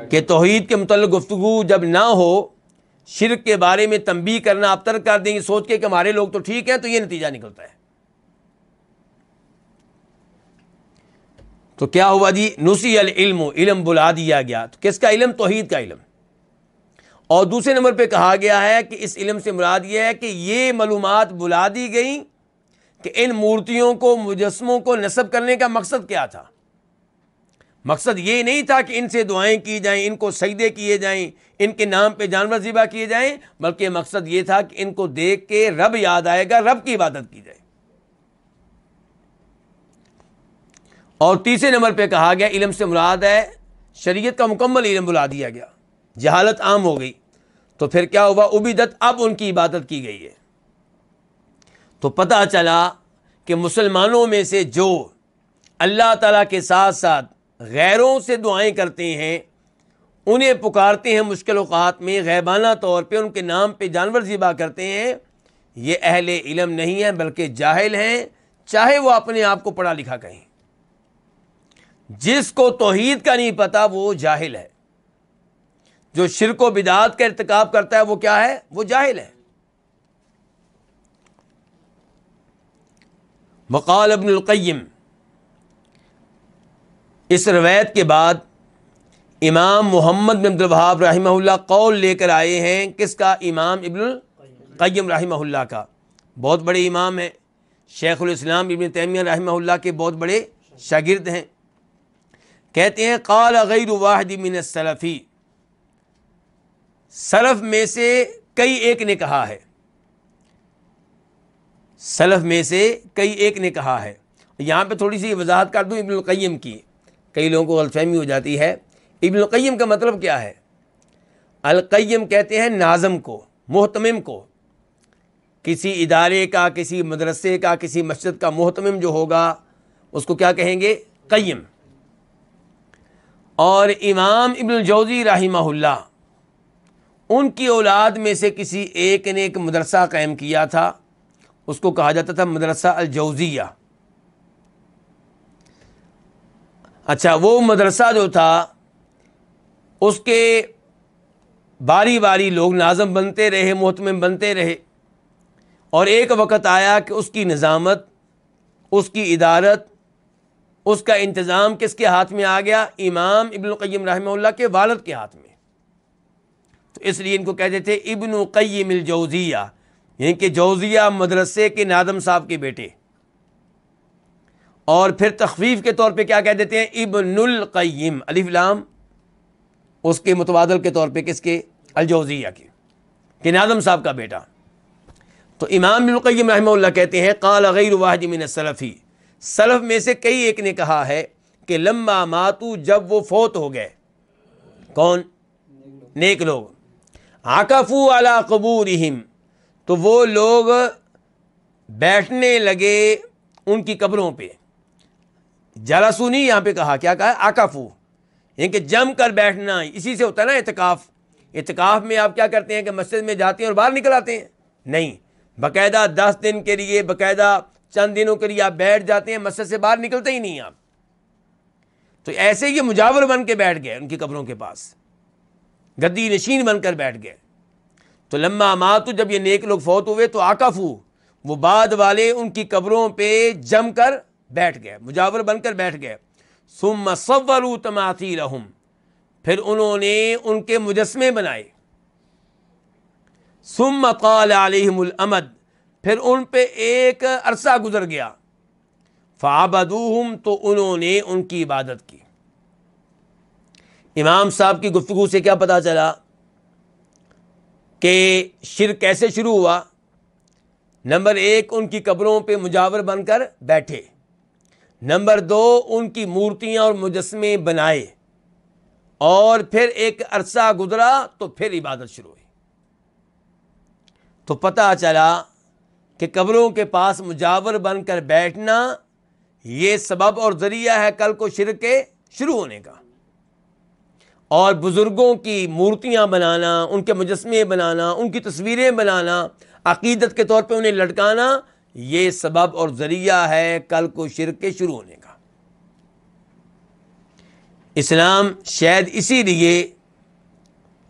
S2: کہ توحید کے متعلق گفتگو جب نہ ہو، شرک کے بارے میں تنبیہ کرنا آپ ترک کر دیں گے سوچ کے کہ ہمارے لوگ تو ٹھیک ہیں، تو یہ نتیجہ نکلتا ہے۔ تو کیا ہوا جی؟ نسی العلم، علم بلا دیا گیا۔ تو کس کا علم؟ توحید کا علم۔ اور دوسرے نمبر پہ کہا گیا ہے کہ اس علم سے مراد یہ ہے کہ یہ معلومات بلا دی گئیں کہ ان مورتیوں کو، مجسموں کو نصب کرنے کا مقصد کیا تھا۔ مقصد یہ نہیں تھا کہ ان سے دعائیں کی جائیں، ان کو سجدے کیے جائیں، ان کے نام پہ جانور ذبح کیے جائیں، بلکہ مقصد یہ تھا کہ ان کو دیکھ کے رب یاد آئے گا، رب کی عبادت کی جائے۔ اور تیسرے نمبر پہ کہا گیا علم سے مراد ہے شریعت کا مکمل علم بلا دیا گیا، جہالت عام ہو گئی، تو پھر کیا ہوا؟ عبیدت، اب ان کی عبادت کی گئی ہے۔ تو پتہ چلا کہ مسلمانوں میں سے جو اللہ تعالیٰ کے ساتھ ساتھ غیروں سے دعائیں کرتے ہیں، انہیں پکارتے ہیں مشکل اوقات میں، غیبانہ طور پہ ان کے نام پہ جانور ذبح کرتے ہیں، یہ اہل علم نہیں ہیں بلکہ جاہل ہیں، چاہے وہ اپنے آپ کو پڑھا لکھا کہیں۔ جس کو توحید کا نہیں پتا وہ جاہل ہے، جو شرک و بدعات کا ارتکاب کرتا ہے وہ کیا ہے؟ وہ جاہل ہے۔ وقال ابن القیم، اس روایت کے بعد امام محمد بن عبد الوہاب رحمہ اللہ قول لے کر آئے ہیں، کس کا؟ امام ابن القیم رحمہ اللہ کا، بہت بڑے امام ہیں، شیخ الاسلام ابن تیمیہ رحمہ اللہ کے بہت بڑے شاگرد ہیں۔ کہتے ہیں قال غیر واحد من السلفی، سلف میں سے کئی ایک نے کہا ہے، سلف میں سے کئی ایک نے کہا ہے۔ یہاں پہ تھوڑی سی وضاحت کر دوں ابن القیم کی، کئی لوگوں کو غلط فہمی ہو جاتی ہے۔ ابن القیم کا مطلب کیا ہے؟ القیم کہتے ہیں ناظم کو، محتمم کو، کسی ادارے کا، کسی مدرسے کا، کسی مسجد کا محتمم جو ہوگا اس کو کیا کہیں گے؟ قیم۔ اور امام ابن الجوزی رحمہ اللہ، ان کی اولاد میں سے کسی ایک نے ایک مدرسہ قائم کیا تھا، اس کو کہا جاتا تھا مدرسہ الجوزیہ۔ اچھا، وہ مدرسہ جو تھا اس کے باری باری لوگ ناظم بنتے رہے، محتمم بنتے رہے، اور ایک وقت آیا کہ اس کی نظامت، اس کی ادارت، اس کا انتظام کس کے ہاتھ میں آ گیا؟ امام ابن القیم رحمہ اللہ کے والد کے ہاتھ میں۔ تو اس لیے ان کو کہتے تھے ابن قیم الجوزیہ، یعنی کہ جوزیہ مدرسے کے ناظم صاحب کے بیٹے، اور پھر تخفیف کے طور پہ کیا کہہ دیتے ہیں؟ ابن القیم، الف لام اس کے متبادل کے طور پہ کس کے؟ الجوزیہ کے، کہ ناظم صاحب کا بیٹا۔ تو امام ابن القیم رحمہ اللہ کہتے ہیں قال غیر واحد من السلفی، سلف میں سے کئی ایک نے کہا ہے کہ لما ماتو، جب وہ فوت ہو گئے، کون؟ نیک لوگ، عکفوا علی قبورہم، تو وہ لوگ بیٹھنے لگے ان کی قبروں پہ۔ جلسوا نہیں یہاں پہ کہا، کیا کہا؟ عکفوا، یعنی کہ جم کر بیٹھنا، اسی سے ہوتا ہے نا اعتکاف۔ اعتکاف میں آپ کیا کرتے ہیں کہ مسجد میں جاتے ہیں اور باہر نکل آتے ہیں؟ نہیں، باقاعدہ 10 دن کے لیے، باقاعدہ چند دنوں کے لیے آپ بیٹھ جاتے ہیں، مسجد سے باہر نکلتے ہی نہیں آپ۔ تو ایسے یہ مجاور بن کے بیٹھ گئے ان کی قبروں کے پاس، گدی نشین بن کر بیٹھ گئے۔ تو لما ماتو، جب یہ نیک لوگ فوت ہوئے تو عکفوا، وہ بعد والے ان کی قبروں پہ جم کر بیٹھ گئے، مجاور بن کر بیٹھ گئے۔ ثم صوروا تماثیلہم، پھر انہوں نے ان کے مجسمے بنائے۔ ثم طال علیہم الامد، پھر ان پہ ایک عرصہ گزر گیا۔ فعبدوہم، تو انہوں نے ان کی عبادت کی۔ امام صاحب کی گفتگو سے کیا پتہ چلا کہ شرک کیسے شروع ہوا؟ نمبر 1، ان کی قبروں پہ مجاور بن کر بیٹھے۔ نمبر 2، ان کی مورتیاں اور مجسمے بنائے، اور پھر ایک عرصہ گزرا تو پھر عبادت شروع ہوئی۔ تو پتہ چلا کہ قبروں کے پاس مجاور بن کر بیٹھنا یہ سبب اور ذریعہ ہے کل کو شرک کے شروع ہونے کا، اور بزرگوں کی مورتیاں بنانا، ان کے مجسمے بنانا، ان کی تصویریں بنانا، عقیدت کے طور پہ انہیں لٹکانا، یہ سبب اور ذریعہ ہے کل کو شرک کے شروع ہونے کا۔ اسلام شاید اسی لیے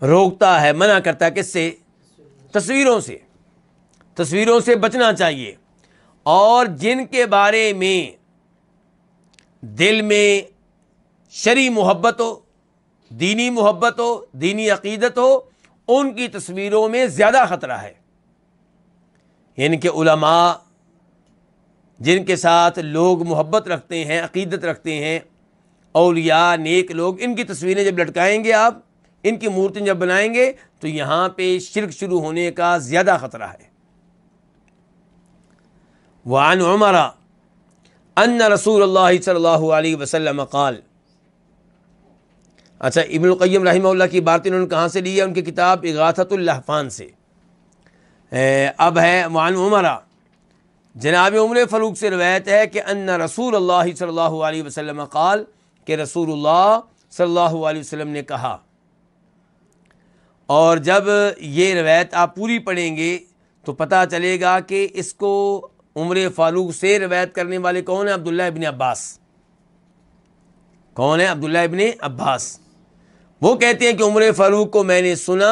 S2: روکتا ہے، منع کرتا ہے، کس سے؟ تصویروں سے۔ تصویروں سے بچنا چاہیے، اور جن کے بارے میں دل میں شرعی محبت ہو، دینی محبت ہو، دینی عقیدت ہو، ان کی تصویروں میں زیادہ خطرہ ہے۔ یعنی کہ علماء جن کے ساتھ لوگ محبت رکھتے ہیں، عقیدت رکھتے ہیں، اولیاء نیک لوگ ان کی تصویریں جب لٹکائیں گے آپ، ان کی مورتیں جب بنائیں گے تو یہاں پہ شرک شروع ہونے کا زیادہ خطرہ ہے۔ وعن عمر ان رسول اللہ صلی اللہ علیہ وسلم قال، اچھا ابن القیم رحمہ اللہ کی بات انہوں نے کہاں سے لی ہے؟ ان کی کتاب اغاثۃ اللہفان سے۔ اب ہے وعن عمر، جناب عمر فاروق سے روایت ہے کہ ان رسول اللہ صلی اللہ علیہ وسلم قال، کہ رسول اللہ صلی اللہ علیہ وسلم نے کہا۔ اور جب یہ روایت آپ پوری پڑھیں گے تو پتہ چلے گا کہ اس کو عمر فاروق سے روایت کرنے والے کون ہیں؟ عبداللہ ابن عباس۔ کون ہے؟ عبداللہ ابن عباس۔ وہ کہتے ہیں کہ عمر فاروق کو میں نے سنا،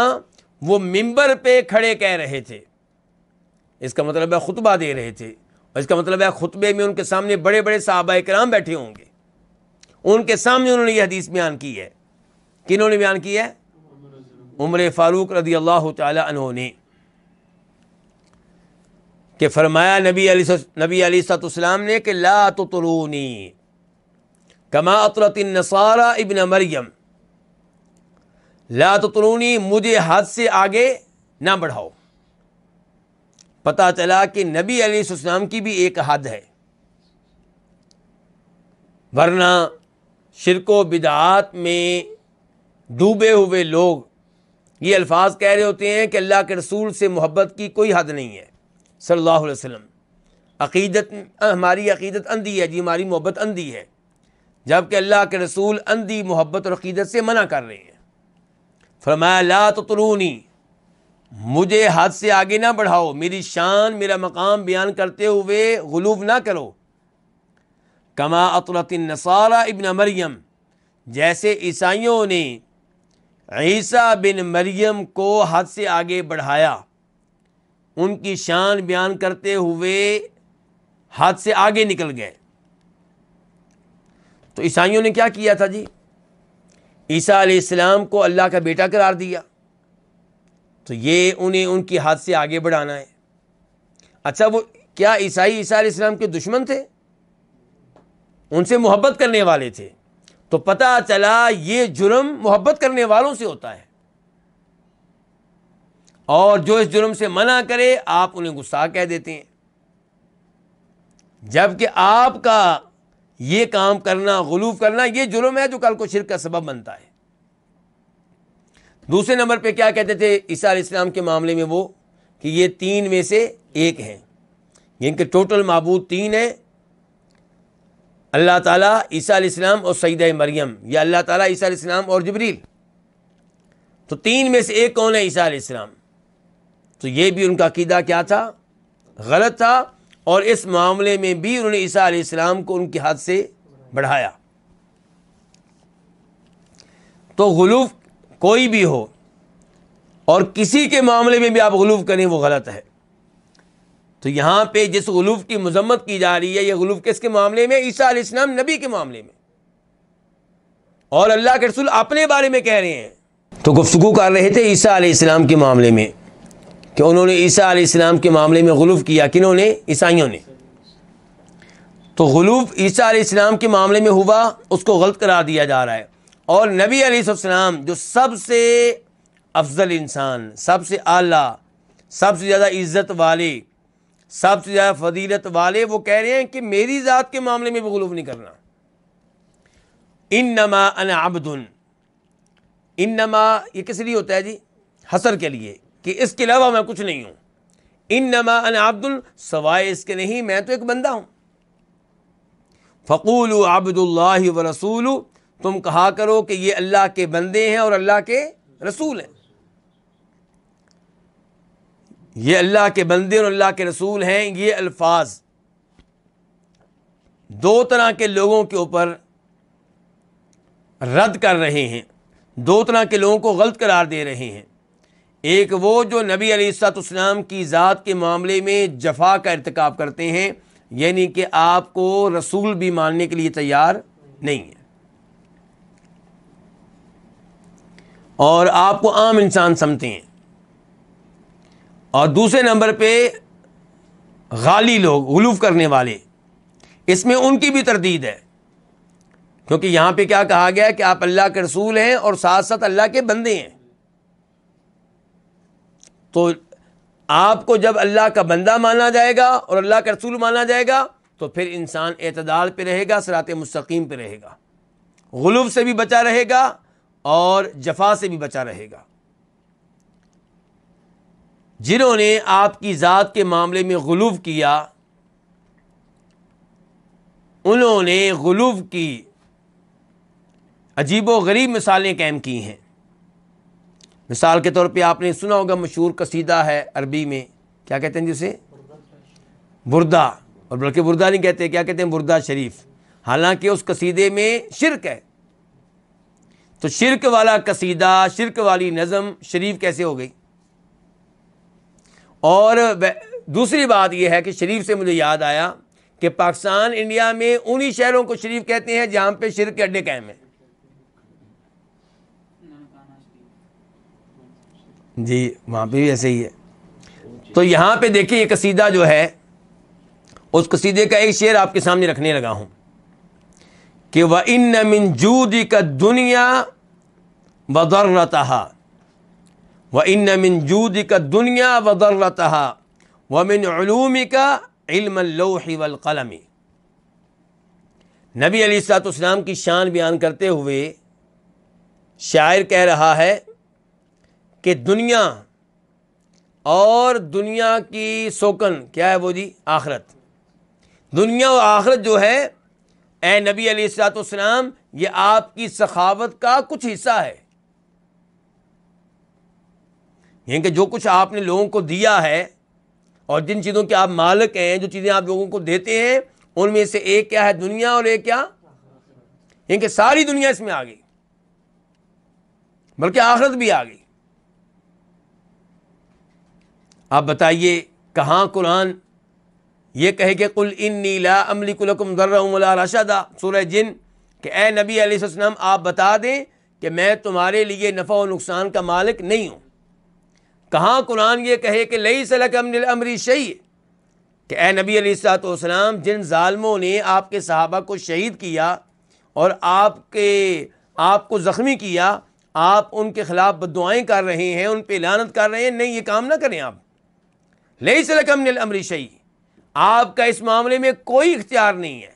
S2: وہ ممبر پہ کھڑے کہہ رہے تھے، اس کا مطلب ہے خطبہ دے رہے تھے، اور اس کا مطلب ہے خطبے میں ان کے سامنے بڑے بڑے صحابہ کرام بیٹھے ہوں گے، ان کے سامنے انہوں نے یہ حدیث بیان کی ہے۔ کنہوں نے بیان کی ہے؟ عمر فاروق رضی اللہ تعالی عنہ نے، کہ فرمایا نبی علیہ السلام نے کہ لا تطرونی کما اطرت النصارى ابن مریم، لا تطرونی، مجھے حد سے آگے نہ بڑھاؤ۔ پتہ چلا کہ نبی علیہ السلام کی بھی ایک حد ہے، ورنہ شرک و بدعات میں ڈوبے ہوئے لوگ یہ الفاظ کہہ رہے ہوتے ہیں کہ اللہ کے رسول سے محبت کی کوئی حد نہیں ہے صلی اللہ علیہ وسلم، عقیدت ہماری عقیدت اندھی ہے جی، ہماری محبت اندھی ہے، جبکہ اللہ کے رسول اندھی محبت اور عقیدت سے منع کر رہے ہیں۔ فرمایا لا تطرونی، مجھے حد سے آگے نہ بڑھاؤ، میری شان میرا مقام بیان کرتے ہوئے غلو نہ کرو، کما اطرت النصارى ابن مریم، جیسے عیسائیوں نے عیسیٰ بن مریم کو حد سے آگے بڑھایا، ان کی شان بیان کرتے ہوئے حد سے آگے نکل گئے۔ تو عیسائیوں نے کیا کیا تھا جی؟ عیسیٰ علیہ السلام کو اللہ کا بیٹا قرار دیا، تو یہ انہیں ان کی حد سے آگے بڑھانا ہے۔ اچھا وہ کیا عیسائی عیسیٰ علیہ السلام کے دشمن تھے؟ ان سے محبت کرنے والے تھے۔ تو پتہ چلا یہ جرم محبت کرنے والوں سے ہوتا ہے، اور جو اس جرم سے منع کرے آپ انہیں گستاخ کہہ دیتے ہیں، جبکہ آپ کا یہ کام کرنا، غلو کرنا، یہ جرم ہے جو کل کو شرک کا سبب بنتا ہے۔ دوسرے نمبر پہ کیا کہتے تھے عیسیٰ علیہ السلام کے معاملے میں وہ، کہ یہ تین میں سے ایک ہیں، ان کے ٹوٹل معبود تین ہیں، اللہ تعالیٰ، عیسیٰ علیہ السلام اور سیدہ مریم، یا اللہ تعالیٰ، عیسیٰ علیہ السلام اور جبریل۔ تو تین میں سے ایک کون ہے؟ عیسیٰ علیہ السلام۔ تو یہ بھی ان کا عقیدہ کیا تھا؟ غلط تھا، اور اس معاملے میں بھی انہوں نے عیسیٰ علیہ السلام کو ان کی حد سے بڑھایا۔ تو غلو کوئی بھی ہو اور کسی کے معاملے میں بھی آپ غلو کریں وہ غلط ہے۔ تو یہاں پہ جس غلو کی مذمت کی جا رہی ہے، یہ غلو کس کے معاملے میں؟ عیسیٰ علیہ السلام نبی کے معاملے میں، اور اللہ کے رسول اپنے بارے میں کہہ رہے ہیں۔ تو گفتگو کر رہے تھے عیسیٰ علیہ السلام کے معاملے میں، کہ انہوں نے عیسیٰ علیہ السلام کے معاملے میں غلو کیا، کنہوں نے؟ عیسائیوں نے۔ تو غلو عیسیٰ علیہ السلام کے معاملے میں ہوا، اس کو غلط قرار دیا جا رہا ہے، اور نبی علیہ السلام جو سب سے افضل انسان، سب سے اعلیٰ، سب سے زیادہ عزت والے، سب سے زیادہ فضیلت والے، وہ کہہ رہے ہیں کہ میری ذات کے معاملے میں بھی غلو نہیں کرنا۔ انما انا عبد، انما یہ کس لیے ہوتا ہے جی؟ حصر کے لیے، کہ اس کے علاوہ میں کچھ نہیں ہوں۔ انما انا عبد، سوائے اس کے نہیں، میں تو ایک بندہ ہوں۔ فقولوا عبد اللہ ورسول، تم کہا کرو کہ یہ اللہ کے بندے ہیں اور اللہ کے رسول ہیں۔ یہ اللہ کے بندے اور اللہ کے رسول ہیں، یہ الفاظ دو طرح کے لوگوں کے اوپر رد کر رہے ہیں، دو طرح کے لوگوں کو غلط قرار دے رہے ہیں۔ ایک وہ جو نبی علیہ السلام کی ذات کے معاملے میں جفا کا ارتکاب کرتے ہیں، یعنی کہ آپ کو رسول بھی ماننے کے لیے تیار نہیں ہے، اور آپ کو عام انسان سمجھتے ہیں۔ اور دوسرے نمبر پہ غالی لوگ، غلو کرنے والے، اس میں ان کی بھی تردید ہے، کیونکہ یہاں پہ کیا کہا گیا ہے کہ آپ اللہ کے رسول ہیں اور ساتھ ساتھ اللہ کے بندے ہیں. تو آپ کو جب اللہ کا بندہ مانا جائے گا اور اللہ کا رسول مانا جائے گا تو پھر انسان اعتدال پہ رہے گا, صراط مستقیم پہ رہے گا, غلو سے بھی بچا رہے گا اور جفا سے بھی بچا رہے گا. جنہوں نے آپ کی ذات کے معاملے میں غلو کیا, انہوں نے غلو کی عجیب و غریب مثالیں قائم کی ہیں. مثال کے طور پہ آپ نے سنا ہوگا مشہور قصیدہ ہے عربی میں, کیا کہتے ہیں جسے بردہ, اور بلکہ بردہ نہیں کہتے, کیا کہتے ہیں بردہ شریف. حالانکہ اس قصیدے میں شرک ہے, تو شرک والا قصیدہ, شرک والی نظم شریف کیسے ہو گئی؟ اور دوسری بات یہ ہے کہ شریف سے مجھے یاد آیا کہ پاکستان انڈیا میں انہی شہروں کو شریف کہتے ہیں جہاں پہ شرک کے اڈے قائم ہیں. جی وہاں پہ بھی ایسے ہی ہے. تو یہاں پہ دیکھیں یہ قصیدہ جو ہے, اس قصیدے کا ایک شعر آپ کے سامنے رکھنے لگا ہوں کہ وَإِنَّ مِن جُودِكَ الدُّنْيَا وَضَرَّتَهَا وَإِنَّ مِن جُودِكَ الدُّنْيَا وَضَرَّتَهَا وَمِنْ عُلُومِكَ عِلْمَ اللَّوْحِ وَالْقَلَمِ. نبی علیہ الصلوۃ والسلام کی شان بیان کرتے ہوئے شاعر کہہ رہا ہے کہ دنیا اور دنیا کی سوکن کیا ہے وہ جی آخرت. دنیا و آخرت جو ہے اے نبی علیہ الصلوۃ والسلام, یہ آپ کی سخاوت کا کچھ حصہ ہے. یعنی کہ جو کچھ آپ نے لوگوں کو دیا ہے اور جن چیزوں کے آپ مالک ہیں, جو چیزیں آپ لوگوں کو دیتے ہیں, ان میں سے ایک کیا ہے دنیا اور ایک کیا, یعنی کہ ساری دنیا اس میں آ گئی, بلکہ آخرت بھی آ گئی. آپ بتائیے کہاں قرآن یہ کہے کہ قل انی لا املک لکم ضرا ولا رشدا, سورہ جن, کہ اے نبی علیہ السلام آپ بتا دیں کہ میں تمہارے لیے نفع و نقصان کا مالک نہیں ہوں. کہاں قرآن یہ کہے کہ لیس لک من الامر شیء, کہ اے نبی علیہ الصلوۃ والسلام جن ظالموں نے آپ کے صحابہ کو شہید کیا اور آپ کو زخمی کیا, آپ ان کے خلاف بددعائیں کر رہے ہیں, ان پہ لعنت کر رہے ہیں, نہیں یہ کام نہ کریں آپ. لیس لک من الامر شیء, آپ کا اس معاملے میں کوئی اختیار نہیں ہے.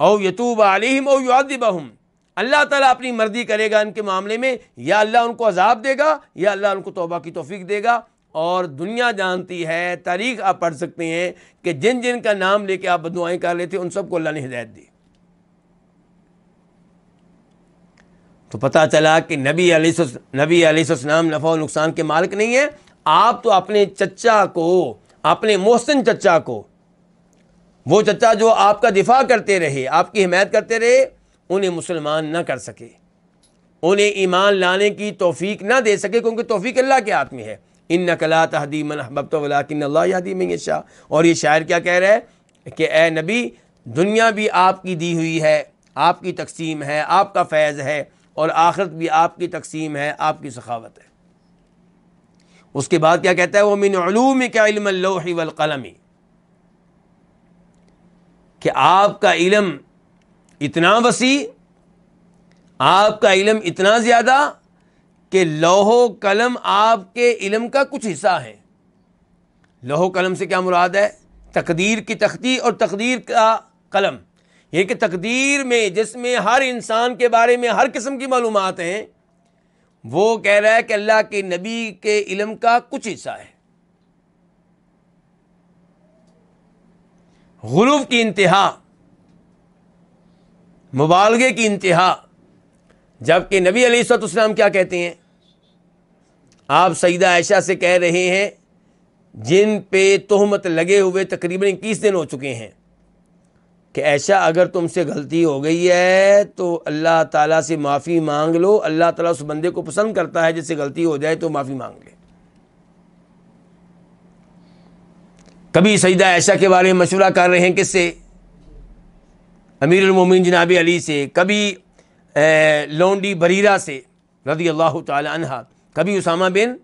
S2: او یتوب علیہم او یعذبہم, اللہ تعالیٰ اپنی مرضی کرے گا ان کے معاملے میں, یا اللہ ان کو عذاب دے گا یا اللہ ان کو توبہ کی توفیق دے گا. اور دنیا جانتی ہے, تاریخ آپ پڑھ سکتے ہیں کہ جن جن کا نام لے کے آپ بددعائیں کر رہے تھے ان سب کو اللہ نے ہدایت دی. تو پتہ چلا کہ نبی علیہ السلام نفع و نقصان کے مالک نہیں ہے. آپ تو اپنے چچا کو, اپنے محسن چچا کو, وہ چچا جو آپ کا دفاع کرتے رہے, آپ کی حمایت کرتے رہے, انہیں مسلمان نہ کر سکے, انہیں ایمان لانے کی توفیق نہ دے سکے, کیونکہ توفیق اللہ کے ہاتھ میں ہے. انک لا تہدی من احببت ولکن اللہ یہدی من یشاء. اور یہ شاعر کیا کہہ رہا ہے کہ اے نبی دنیا بھی آپ کی دی ہوئی ہے, آپ کی تقسیم ہے, آپ کا فیض ہے, اور آخرت بھی آپ کی تقسیم ہے, آپ کی سخاوت ہے. اس کے بعد کیا کہتا ہے وَمِنْ عُلُومِكَ عِلْمَ اللَّوْحِ وَالْقَلَمِ, کہ آپ کا علم اتنا وسیع, آپ کا علم اتنا زیادہ کہ لوح و قلم آپ کے علم کا کچھ حصہ ہے. لوح و قلم سے کیا مراد ہے؟ تقدیر کی تختی اور تقدیر کا قلم. یہ کہ تقدیر میں جس میں ہر انسان کے بارے میں ہر قسم کی معلومات ہیں, وہ کہہ رہا ہے کہ اللہ کے نبی کے علم کا کچھ حصہ ہے. غلو کی انتہا, مبالغے کی انتہا. جبکہ نبی علیہ الصلوۃ والسلام کیا کہتے ہیں؟ آپ سیدہ عائشہ سے کہہ رہے ہیں جن پہ تہمت لگے ہوئے تقریباً 21 دن ہو چکے ہیں کہ عائشہ اگر تم سے غلطی ہو گئی ہے تو اللہ تعالیٰ سے معافی مانگ لو, اللہ تعالیٰ اس بندے کو پسند کرتا ہے جس سے غلطی ہو جائے تو معافی مانگ لے. کبھی سیدہ عائشہ کے بارے میں مشورہ کر رہے ہیں کس سے؟ امیر المومنین جناب علی سے, کبھی لونڈی بریرہ سے رضی اللہ تعالی عنہ, کبھی اسامہ بن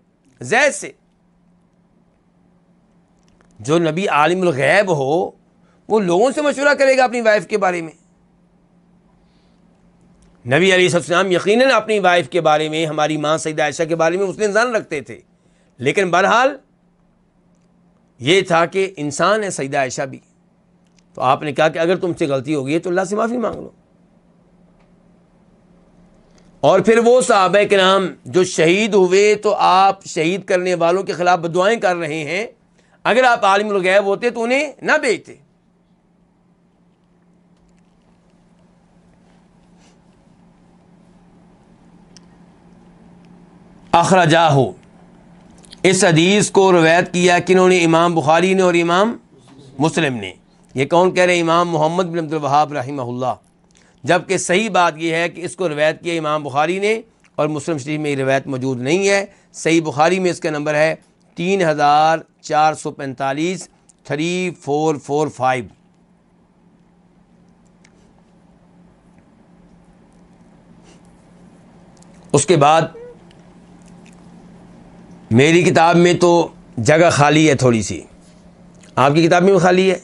S2: زید سے. جو نبی عالم الغیب ہو وہ لوگوں سے مشورہ کرے گا اپنی وائف کے بارے میں. نبی علیہ السلام یقیناً اپنی وائف کے بارے میں، ہماری ماں سیدہ عائشہ کے بارے میں اس نے ظن رکھتے تھے، لیکن بہرحال یہ تھا کہ انسان ہے سیدہ عائشہ بھی، تو آپ نے کہا کہ اگر تم سے غلطی ہو گئی ہے تو اللہ سے معافی مانگ لو۔ اور پھر وہ صحابہ کرام جو شہید ہوئے تو آپ شہید کرنے والوں کے خلاف بددعائیں کر رہے ہیں، اگر آپ عالم الغیب ہوتے تو انہیں نہ بھیجتے۔ اخرجہ، اس حدیث کو روایت کیا کنہوں نے؟ امام بخاری نے اور امام مسلم نے۔ یہ کون کہہ رہے ہیں؟ امام محمد بن عبد الوہاب رحمہ اللہ، جبکہ صحیح بات یہ ہے کہ اس کو روایت کیا امام بخاری نے اور مسلم شریف میں یہ روایت موجود نہیں ہے۔ صحیح بخاری میں اس کا نمبر ہے 3445 3445۔ اس کے بعد میری کتاب میں تو جگہ خالی ہے تھوڑی سی، آپ کی کتاب میں بھی خالی ہے؟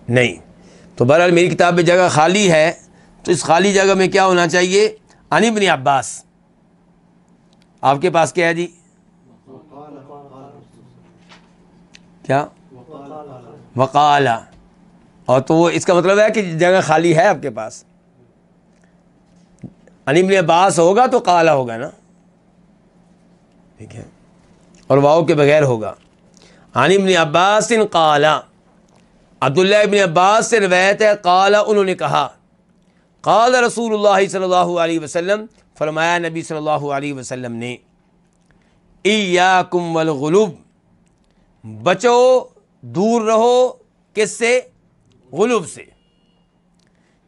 S2: نہیں۔ تو بہرحال میری کتاب میں جگہ خالی ہے، تو اس خالی جگہ میں کیا ہونا چاہیے؟ عن ابن عباس۔ آپ کے پاس کیا ہے جی؟ کیا؟ وقال۔ اور تو وہ اس کا مطلب ہے کہ جگہ خالی ہے آپ کے پاس۔ عن ابن عباس ہوگا تو قال ہوگا نا، ٹھیک ہے، اور واو کے بغیر ہوگا۔ عن ابن عباس قال، عبداللہ ابن عباس سے روایت ہے، قال انہوں نے کہا، قال رسول اللہ صلی اللہ علیہ وسلم، فرمایا نبی صلی اللہ علیہ وسلم نے، ایاکم والغلو، بچو، دور رہو، کس سے؟ غلو سے۔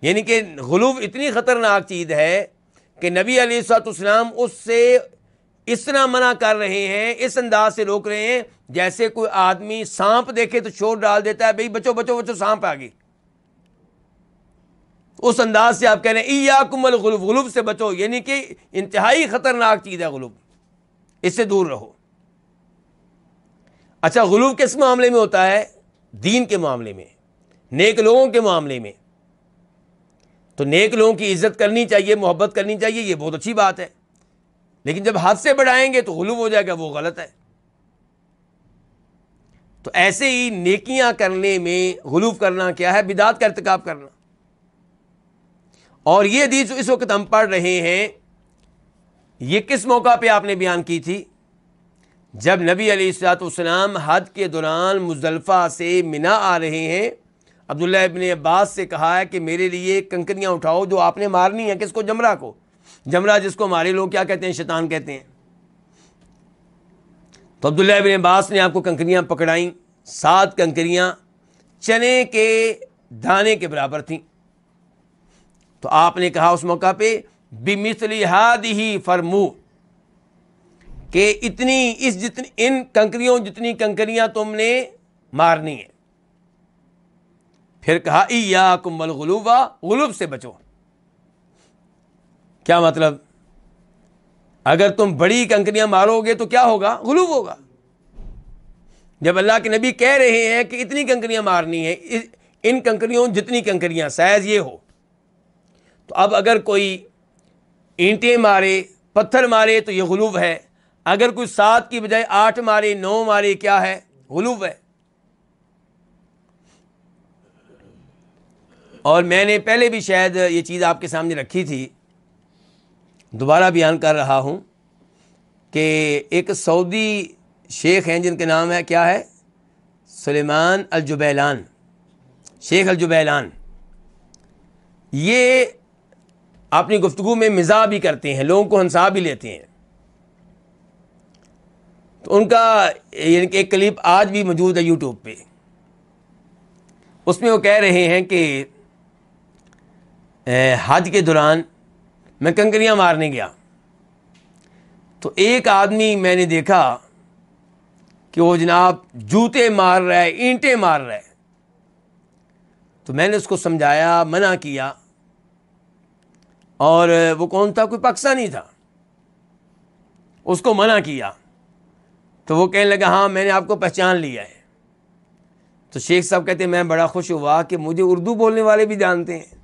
S2: یعنی کہ غلو اتنی خطرناک چیز ہے کہ نبی علیہ الصلوۃ والسلام اس سے اس طرح منع کر رہے ہیں، اس انداز سے روک رہے ہیں جیسے کوئی آدمی سانپ دیکھے تو شور ڈال دیتا ہے، بھئی بچو بچو بچو سانپ آ گئی، اس انداز سے آپ کہہ رہے ہیں ایاکم الغلو، غلو سے بچو، یعنی کہ انتہائی خطرناک چیز ہے غلو، اس سے دور رہو۔ اچھا، غلو کس معاملے میں ہوتا ہے؟ دین کے معاملے میں، نیک لوگوں کے معاملے میں۔ تو نیک لوگوں کی عزت کرنی چاہیے، محبت کرنی چاہیے، یہ بہت اچھی بات ہے، لیکن جب حد سے بڑھائیں گے تو غلو ہو جائے گا، وہ غلط ہے۔ تو ایسے ہی نیکیاں کرنے میں غلو کرنا کیا ہے؟ بدعت کا ارتکاب کرنا۔ اور یہ حدیث اس وقت ہم پڑھ رہے ہیں، یہ کس موقع پہ آپ نے بیان کی تھی؟ جب نبی علیہ الصلوۃ والسلام حج کے دوران مزدلفہ سے منا آ رہے ہیں، عبداللہ ابن عباس سے کہا ہے کہ میرے لیے کنکریاں اٹھاؤ جو آپ نے مارنی ہیں۔ کس کو؟ جمرہ کو۔ جمرہ جس کو ہمارے لوگ کیا کہتے ہیں؟ شیطان کہتے ہیں۔ تو عبداللہ ابن عباس نے آپ کو کنکریاں پکڑائیں، 7 کنکریاں چنے کے دانے کے برابر تھیں۔ تو آپ نے کہا اس موقع پہ بِمِثْلِ هَٰذِهِ فَرْمُوا، کہ ان کنکریوں جتنی کنکریاں تم نے مارنی ہیں۔ پھر کہا ایاکم والغلو، غلو سے بچو۔ کیا مطلب؟ اگر تم بڑی کنکریاں مارو گے تو کیا ہوگا؟ غلو ہوگا۔ جب اللہ کے نبی کہہ رہے ہیں کہ اتنی کنکریاں مارنی ہیں، ان کنکریوں جتنی کنکریاں، سائز یہ ہو، تو اب اگر کوئی اینٹیں مارے، پتھر مارے تو یہ غلو ہے۔ اگر کوئی 7 کی بجائے 8 مارے، 9 مارے، کیا ہے؟ غلو ہے۔ اور میں نے پہلے بھی شاید یہ چیز آپ کے سامنے رکھی تھی، دوبارہ بیان کر رہا ہوں کہ ایک سعودی شیخ ہیں جن کے نام ہے کیا ہے؟ سلیمان الجبیلان، شیخ الجبیلان۔ یہ اپنی گفتگو میں مزاح بھی کرتے ہیں، لوگوں کو ہنسا بھی لیتے ہیں۔ تو ان کا یعنی کہ ایک کلپ آج بھی موجود ہے یوٹیوب پہ، اس میں وہ کہہ رہے ہیں کہ حج کے دوران میں کنکریاں مارنے گیا تو ایک آدمی میں نے دیکھا کہ وہ جناب جوتے مار رہا ہے، اینٹیں مار رہا ہے۔ تو میں نے اس کو سمجھایا، منع کیا، اور وہ کون تھا؟ کوئی پاکستانی تھا، اس کو منع کیا تو وہ کہنے لگا ہاں میں نے آپ کو پہچان لیا ہے۔ تو شیخ صاحب کہتے ہیں میں بڑا خوش ہوا کہ مجھے اردو بولنے والے بھی جانتے ہیں۔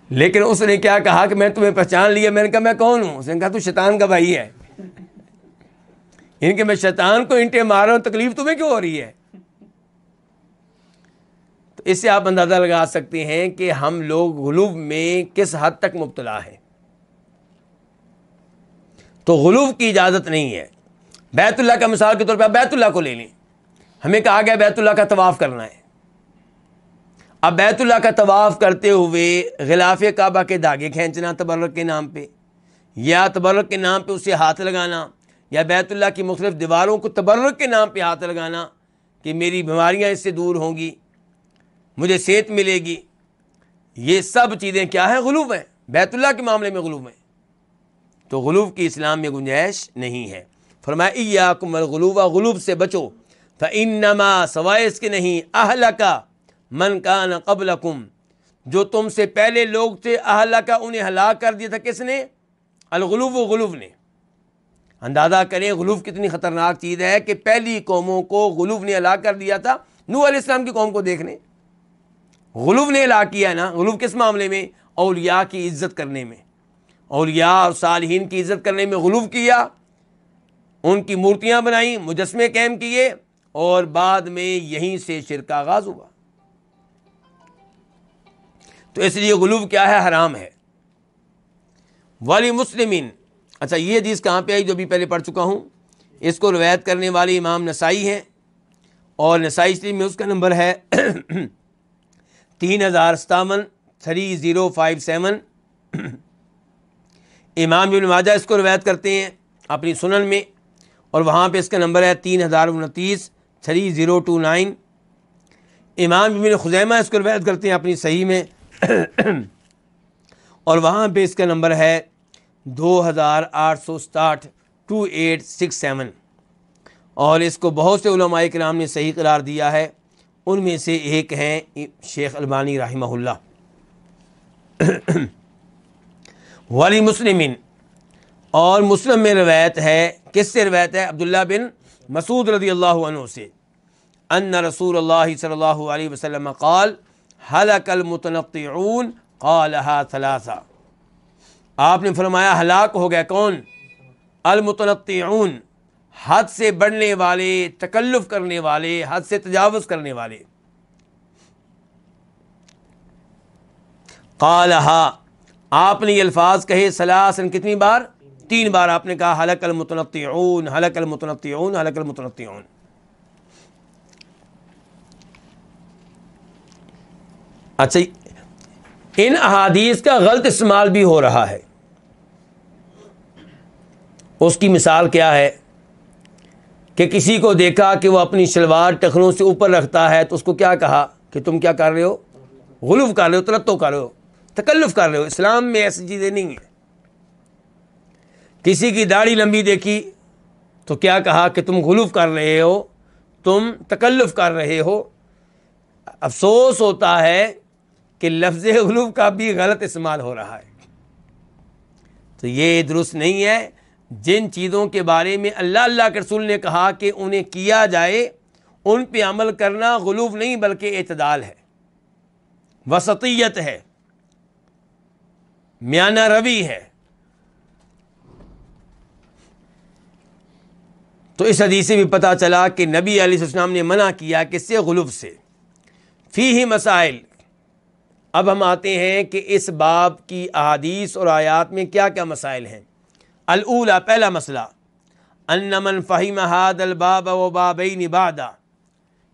S2: لیکن اس نے کیا کہا کہ میں تمہیں پہچان لیا. میں نے کہا میں کون ہوں؟ اس نے کہا تو شیطان کا بھائی ہے. کہ میں شیطان کو انٹے مار رہا ہوں, تکلیف تمہیں کیوں ہو رہی ہے؟ تو اس سے آپ اندازہ لگا سکتے ہیں کہ ہم لوگ غلو میں کس حد تک مبتلا ہیں. تو غلو کی اجازت نہیں ہے. بیت اللہ کا مثال کے طور پہ آپ بیت اللہ کو لے لیں. ہمیں کہا گیا بیت اللہ کا طواف کرنا ہے. اب بیت اللہ کا طواف کرتے ہوئے غلاف کعبہ کے دھاگے کھینچنا تبرک کے نام پہ, یا تبرک کے نام پہ اسے ہاتھ لگانا, یا بیت اللہ کی مختلف دیواروں کو تبرک کے نام پہ ہاتھ لگانا کہ میری بیماریاں اس سے دور ہوں گی, مجھے صحت ملے گی, یہ سب چیزیں کیا ہیں؟ غلو ہیں. بیت اللہ کے معاملے میں غلو ہیں. تو غلو کی اسلام میں گنجائش نہیں ہے. فرمایا ایاکم الغلو, غلو سے بچو. فانما سوائے اس کے نہیں, اہلک من کان قبلکم, جو تم سے پہلے لوگ تھے, اہلک انہیں ہلاک کر دیا تھا. کس نے؟ الغلو, غلو نے. اندازہ کریں غلو کتنی خطرناک چیز ہے کہ پہلی قوموں کو غلو نے ہلاک کر دیا تھا. نوح علیہ السلام کی قوم کو دیکھنے, غلو نے ہلاک کیا نا. غلو کس معاملے میں؟ اولیاء کی عزت کرنے میں, اولیاء اور صالحین کی عزت کرنے میں غلو کیا. ان کی مورتیاں بنائیں, مجسمے قائم کیے, اور بعد میں یہیں سے شرک کا آغاز ہوا. تو اس لیے غلو کیا ہے؟ حرام ہے. ولی مسلمین, اچھا یہ حدیث کہاں پہ آئی جو بھی پہلے پڑھ چکا ہوں؟ اس کو روایت کرنے والے امام نسائی ہیں, اور نسائی شریف میں اس کا نمبر ہے 3057 3057. امام ابن ماجہ اس کو روایت کرتے ہیں اپنی سنن میں, اور وہاں پہ اس کا نمبر ہے 3029 3029. امام ابن خزیمہ اس کو روایت کرتے ہیں اپنی صحیح میں, اور وہاں پہ اس کا نمبر ہے 2867 2867. اور اس کو بہت سے علماء کرام نے صحیح قرار دیا ہے. ان میں سے ایک ہیں شیخ البانی رحمہ اللہ. ولی مسلمین, اور مسلم میں روایت ہے. کس سے روایت ہے؟ عبداللہ بن مسعود رضی اللہ عنہ سے, ان رسول اللہ صلی اللہ علیہ وسلم قال ہلک المتنطعون قالها ثلاثہ. آپ نے فرمایا ہلاک ہو گئے کون؟ المتنطعون, حد سے بڑھنے والے, تکلف کرنے والے, حد سے تجاوز کرنے والے. قالها, آپ نے یہ الفاظ کہے ثلاثاً, کتنی بار؟ 3 بار آپ نے کہا ہلک المتنطعون ہلک المتنطعون ہلک المتنطعون. اچھا, ان احادیث کا غلط استعمال بھی ہو رہا ہے. اس کی مثال کیا ہے کہ کسی کو دیکھا کہ وہ اپنی شلوار ٹخنوں سے اوپر رکھتا ہے, تو اس کو کیا کہا کہ تم کیا کر رہے ہو؟ غلو کر رہے ہو, تلطف کر رہے ہو, تکلف کر رہے ہو. اسلام میں ایسی چیزیں نہیں ہیں. کسی کی داڑھی لمبی دیکھی تو کیا کہا کہ تم غلو کر رہے ہو, تم تکلف کر رہے ہو. افسوس ہوتا ہے کہ لفظ غلو کا بھی غلط استعمال ہو رہا ہے. تو یہ درست نہیں ہے. جن چیزوں کے بارے میں اللہ کے رسول نے کہا کہ انہیں کیا جائے, ان پہ عمل کرنا غلو نہیں بلکہ اعتدال ہے, وسطیت ہے, میانہ روی ہے. تو اس حدیث سے بھی پتہ چلا کہ نبی علیہ السلام نے منع کیا کس سے؟ غلو سے. فیہ مسائل. اب ہم آتے ہیں کہ اس باب کی احادیث اور آیات میں کیا کیا مسائل ہیں. الاولی, پہلا مسئلہ, ان من فہم ھذا الباب وبابین بعد,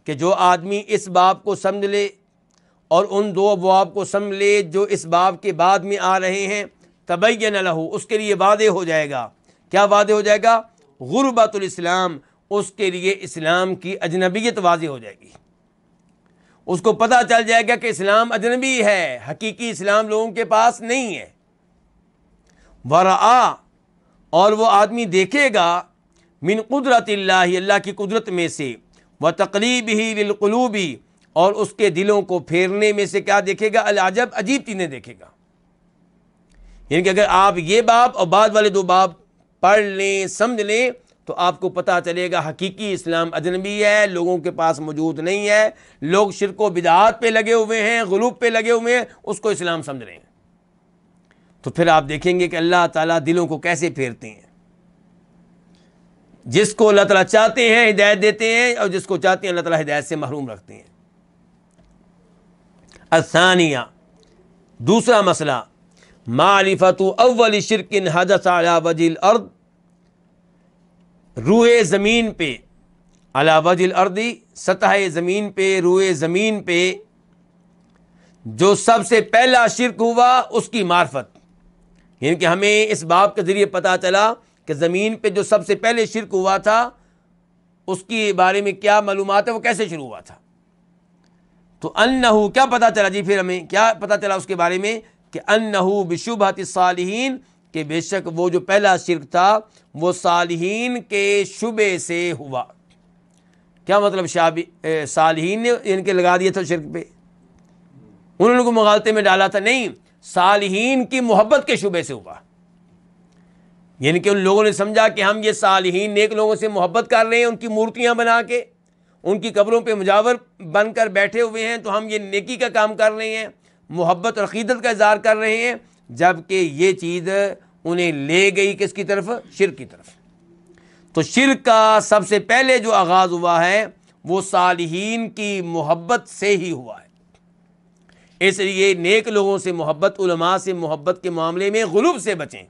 S2: کہ جو آدمی اس باب کو سمجھ لے اور ان 2 ابواب کو سمجھ لے جو اس باب کے بعد میں آ رہے ہیں, تبین لہ, اس کے لیے واضح ہو جائے گا. کیا واضح ہو جائے گا؟ غربت الاسلام, اس کے لیے اسلام کی اجنبیت واضح ہو جائے گی. اس کو پتہ چل جائے گا کہ اسلام اجنبی ہے, حقیقی اسلام لوگوں کے پاس نہیں ہے. ورآ, اور وہ آدمی دیکھے گا, من قدرت اللہ, اللہ کی قدرت میں سے, وتقلیبہ للقلوب, اور اس کے دلوں کو پھیرنے میں سے کیا دیکھے گا؟ العجب, عجیب چیزیں دیکھے گا. یعنی کہ اگر آپ یہ باب اور بعد والے 2 باب پڑھ لیں, سمجھ لیں, تو آپ کو پتہ چلے گا حقیقی اسلام اجنبی ہے, لوگوں کے پاس موجود نہیں ہے. لوگ شرک و بدعات پہ لگے ہوئے ہیں, غلو پہ لگے ہوئے ہیں, اس کو اسلام سمجھ رہے ہیں. تو پھر آپ دیکھیں گے کہ اللہ تعالیٰ دلوں کو کیسے پھیرتے ہیں. جس کو اللہ تعالیٰ چاہتے ہیں ہدایت دیتے ہیں، اور جس کو چاہتے ہیں اللہ تعالیٰ ہدایت سے محروم رکھتے ہیں. الثانیہ، دوسرا مسئلہ، معرفت اول شرک حدث علی وجہ الارض، روئے زمین پہ، علی وجہ الارض سطح زمین پہ، روئے زمین پہ جو سب سے پہلا شرک ہوا اس کی معرفت. یعنی کہ ہمیں اس باب کے ذریعے پتہ چلا کہ زمین پہ جو سب سے پہلے شرک ہوا تھا اس کے بارے میں کیا معلومات ہے، وہ کیسے شروع ہوا تھا. تو انہو کیا پتہ چلا جی، پھر ہمیں کیا پتہ چلا اس کے بارے میں کہ انہو بشبہۃ الصالحین، کہ بے شک وہ جو پہلا شرک تھا وہ صالحین کے شبے سے ہوا. کیا مطلب؟ صالحین نے ان کے لگا دیا تھا شرک پہ، انہوں نے مغالطے میں ڈالا تھا؟ نہیں، صالحین کی محبت کے شبے سے ہوا. یعنی کہ ان لوگوں نے سمجھا کہ ہم یہ صالحین نیک لوگوں سے محبت کر رہے ہیں، ان کی مورتیاں بنا کے ان کی قبروں پہ مجاور بن کر بیٹھے ہوئے ہیں، تو ہم یہ نیکی کا کام کر رہے ہیں، محبت اور عقیدت کا اظہار کر رہے ہیں، جبکہ یہ چیز انہیں لے گئی کس کی طرف؟ شرک کی طرف. تو شرک کا سب سے پہلے جو آغاز ہوا ہے وہ صالحین کی محبت سے ہی ہوا ہے. اس لیے نیک لوگوں سے محبت، علماء سے محبت کے معاملے میں غلو سے بچیں.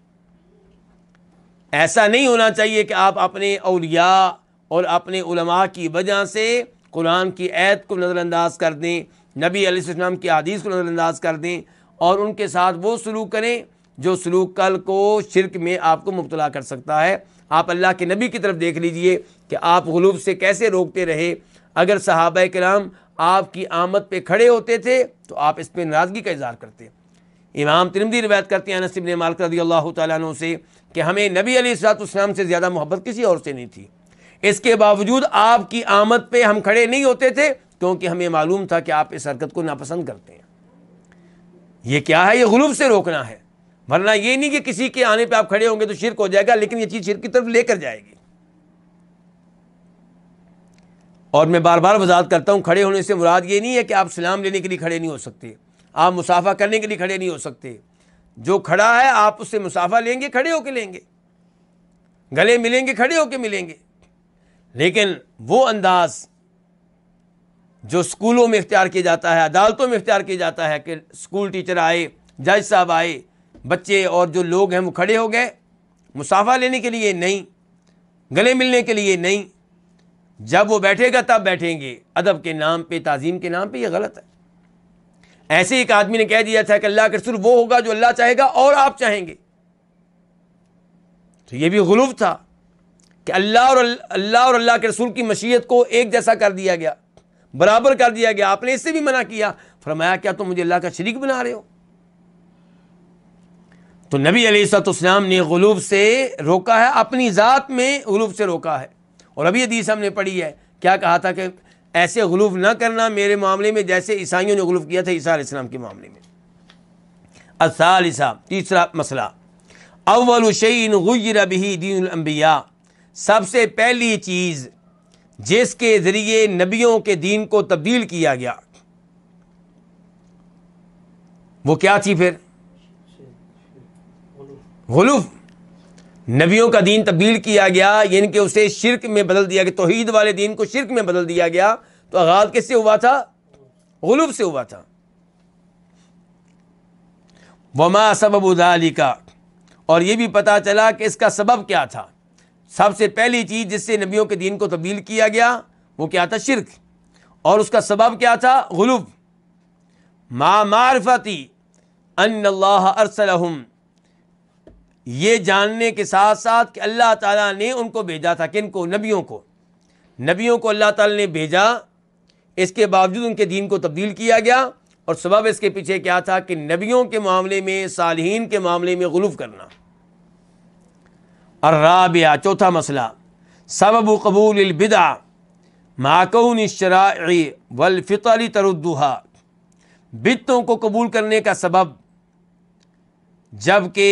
S2: ایسا نہیں ہونا چاہیے کہ آپ اپنے اولیاء اور اپنے علماء کی وجہ سے قرآن کی آیت کو نظر انداز کر دیں، نبی علیہ السلام کی حدیث کو نظر انداز کر دیں، اور ان کے ساتھ وہ سلوک کریں جو سلوک کل کو شرک میں آپ کو مبتلا کر سکتا ہے. آپ اللہ کے نبی کی طرف دیکھ لیجئے کہ آپ غلو سے کیسے روکتے رہے. اگر صحابہ کرام آپ کی آمد پہ کھڑے ہوتے تھے تو آپ اس پہ ناراضگی کا اظہار کرتے. امام ترمذی روایت کرتے ہیں انس بن مالک رضی اللہ تعالیٰ عنہ سے کہ ہمیں نبی علیہ الصلوۃ والسلام سے زیادہ محبت کسی اور سے نہیں تھی. اس کے باوجود آپ کی آمد پہ ہم کھڑے نہیں ہوتے تھے کیونکہ ہمیں معلوم تھا کہ آپ اس حرکت کو ناپسند کرتے ہیں. یہ کیا ہے؟ یہ غلو سے روکنا ہے. ورنہ یہ نہیں کہ کسی کے آنے پہ آپ کھڑے ہوں گے تو شرک ہو جائے گا، لیکن یہ چیز شرک کی طرف لے کر جائے گی. اور میں بار بار وضاحت کرتا ہوں، کھڑے ہونے سے مراد یہ نہیں ہے کہ آپ سلام لینے کے لیے کھڑے نہیں ہو سکتے، آپ مصافحہ کرنے کے لیے کھڑے نہیں ہو سکتے. جو کھڑا ہے آپ اس سے مصافحہ لیں گے، کھڑے ہو کے لیں گے، گلے ملیں گے، کھڑے ہو کے ملیں گے. لیکن وہ انداز جو اسکولوں میں اختیار کیا جاتا ہے، عدالتوں میں اختیار کیا جاتا ہے کہ اسکول ٹیچر آئے، جج صاحب آئے، بچے اور جو لوگ ہیں وہ کھڑے ہو گئے، مصافحہ لینے کے لیے نہیں، گلے ملنے کے لیے نہیں، جب وہ بیٹھے گا تب بیٹھیں گے ادب کے نام پہ، تعظیم کے نام پہ. یہ غلط ہے. ایسے ایک آدمی نے کہہ دیا تھا کہ اللہ کے رسول وہ ہوگا جو اللہ چاہے گا اور آپ چاہیں گے. تو یہ بھی غلو تھا کہ اللہ اور اللہ کے رسول کی مشیت کو ایک جیسا کر دیا گیا، برابر کر دیا گیا. آپ نے اس سے بھی منع کیا، فرمایا کیا تم مجھے اللہ کا شریک بنا رہے ہو؟ تو نبی علیہ الصلوۃ والسلام نے غلو سے روکا ہے، اپنی ذات میں غلو سے روکا ہے. اور ابھی حدیث ہم نے پڑھی ہے، کیا کہا تھا کہ ایسے غلو نہ کرنا میرے معاملے میں جیسے عیسائیوں نے غلو کیا تھا عیسیٰ علیہ السلام کے معاملے میں. الثالثہ، تیسرا مسئلہ، اول شیء غیر بہ دین الانبیاء، سب سے پہلی چیز جس کے ذریعے نبیوں کے دین کو تبدیل کیا گیا وہ کیا تھی؟ پھر غلو. نبیوں کا دین تبدیل کیا گیا، یعنی کہ اسے شرک میں بدل دیا گیا، توحید والے دین کو شرک میں بدل دیا گیا. تو آغاز کس سے ہوا تھا؟ غلو سے ہوا تھا. وما سبب ذالک، اور یہ بھی پتا چلا کہ اس کا سبب کیا تھا. سب سے پہلی چیز جس سے نبیوں کے دین کو تبدیل کیا گیا وہ کیا تھا؟ شرک. اور اس کا سبب کیا تھا؟ غلو. مع معرفتی ان اللہ ارسلہم، یہ جاننے کے ساتھ ساتھ کہ اللہ تعالیٰ نے ان کو بھیجا تھا. کن کو؟ نبیوں کو. نبیوں کو اللہ تعالیٰ نے بھیجا، اس کے باوجود ان کے دین کو تبدیل کیا گیا. اور سبب اس کے پیچھے کیا تھا؟ کہ نبیوں کے معاملے میں، صالحین کے معاملے میں غلو کرنا. الرابعہ، چوتھا مسئلہ، سبب قبول البدع مع کون الشرائع والفطر تردها، بدعتوں کو قبول کرنے کا سبب جب کہ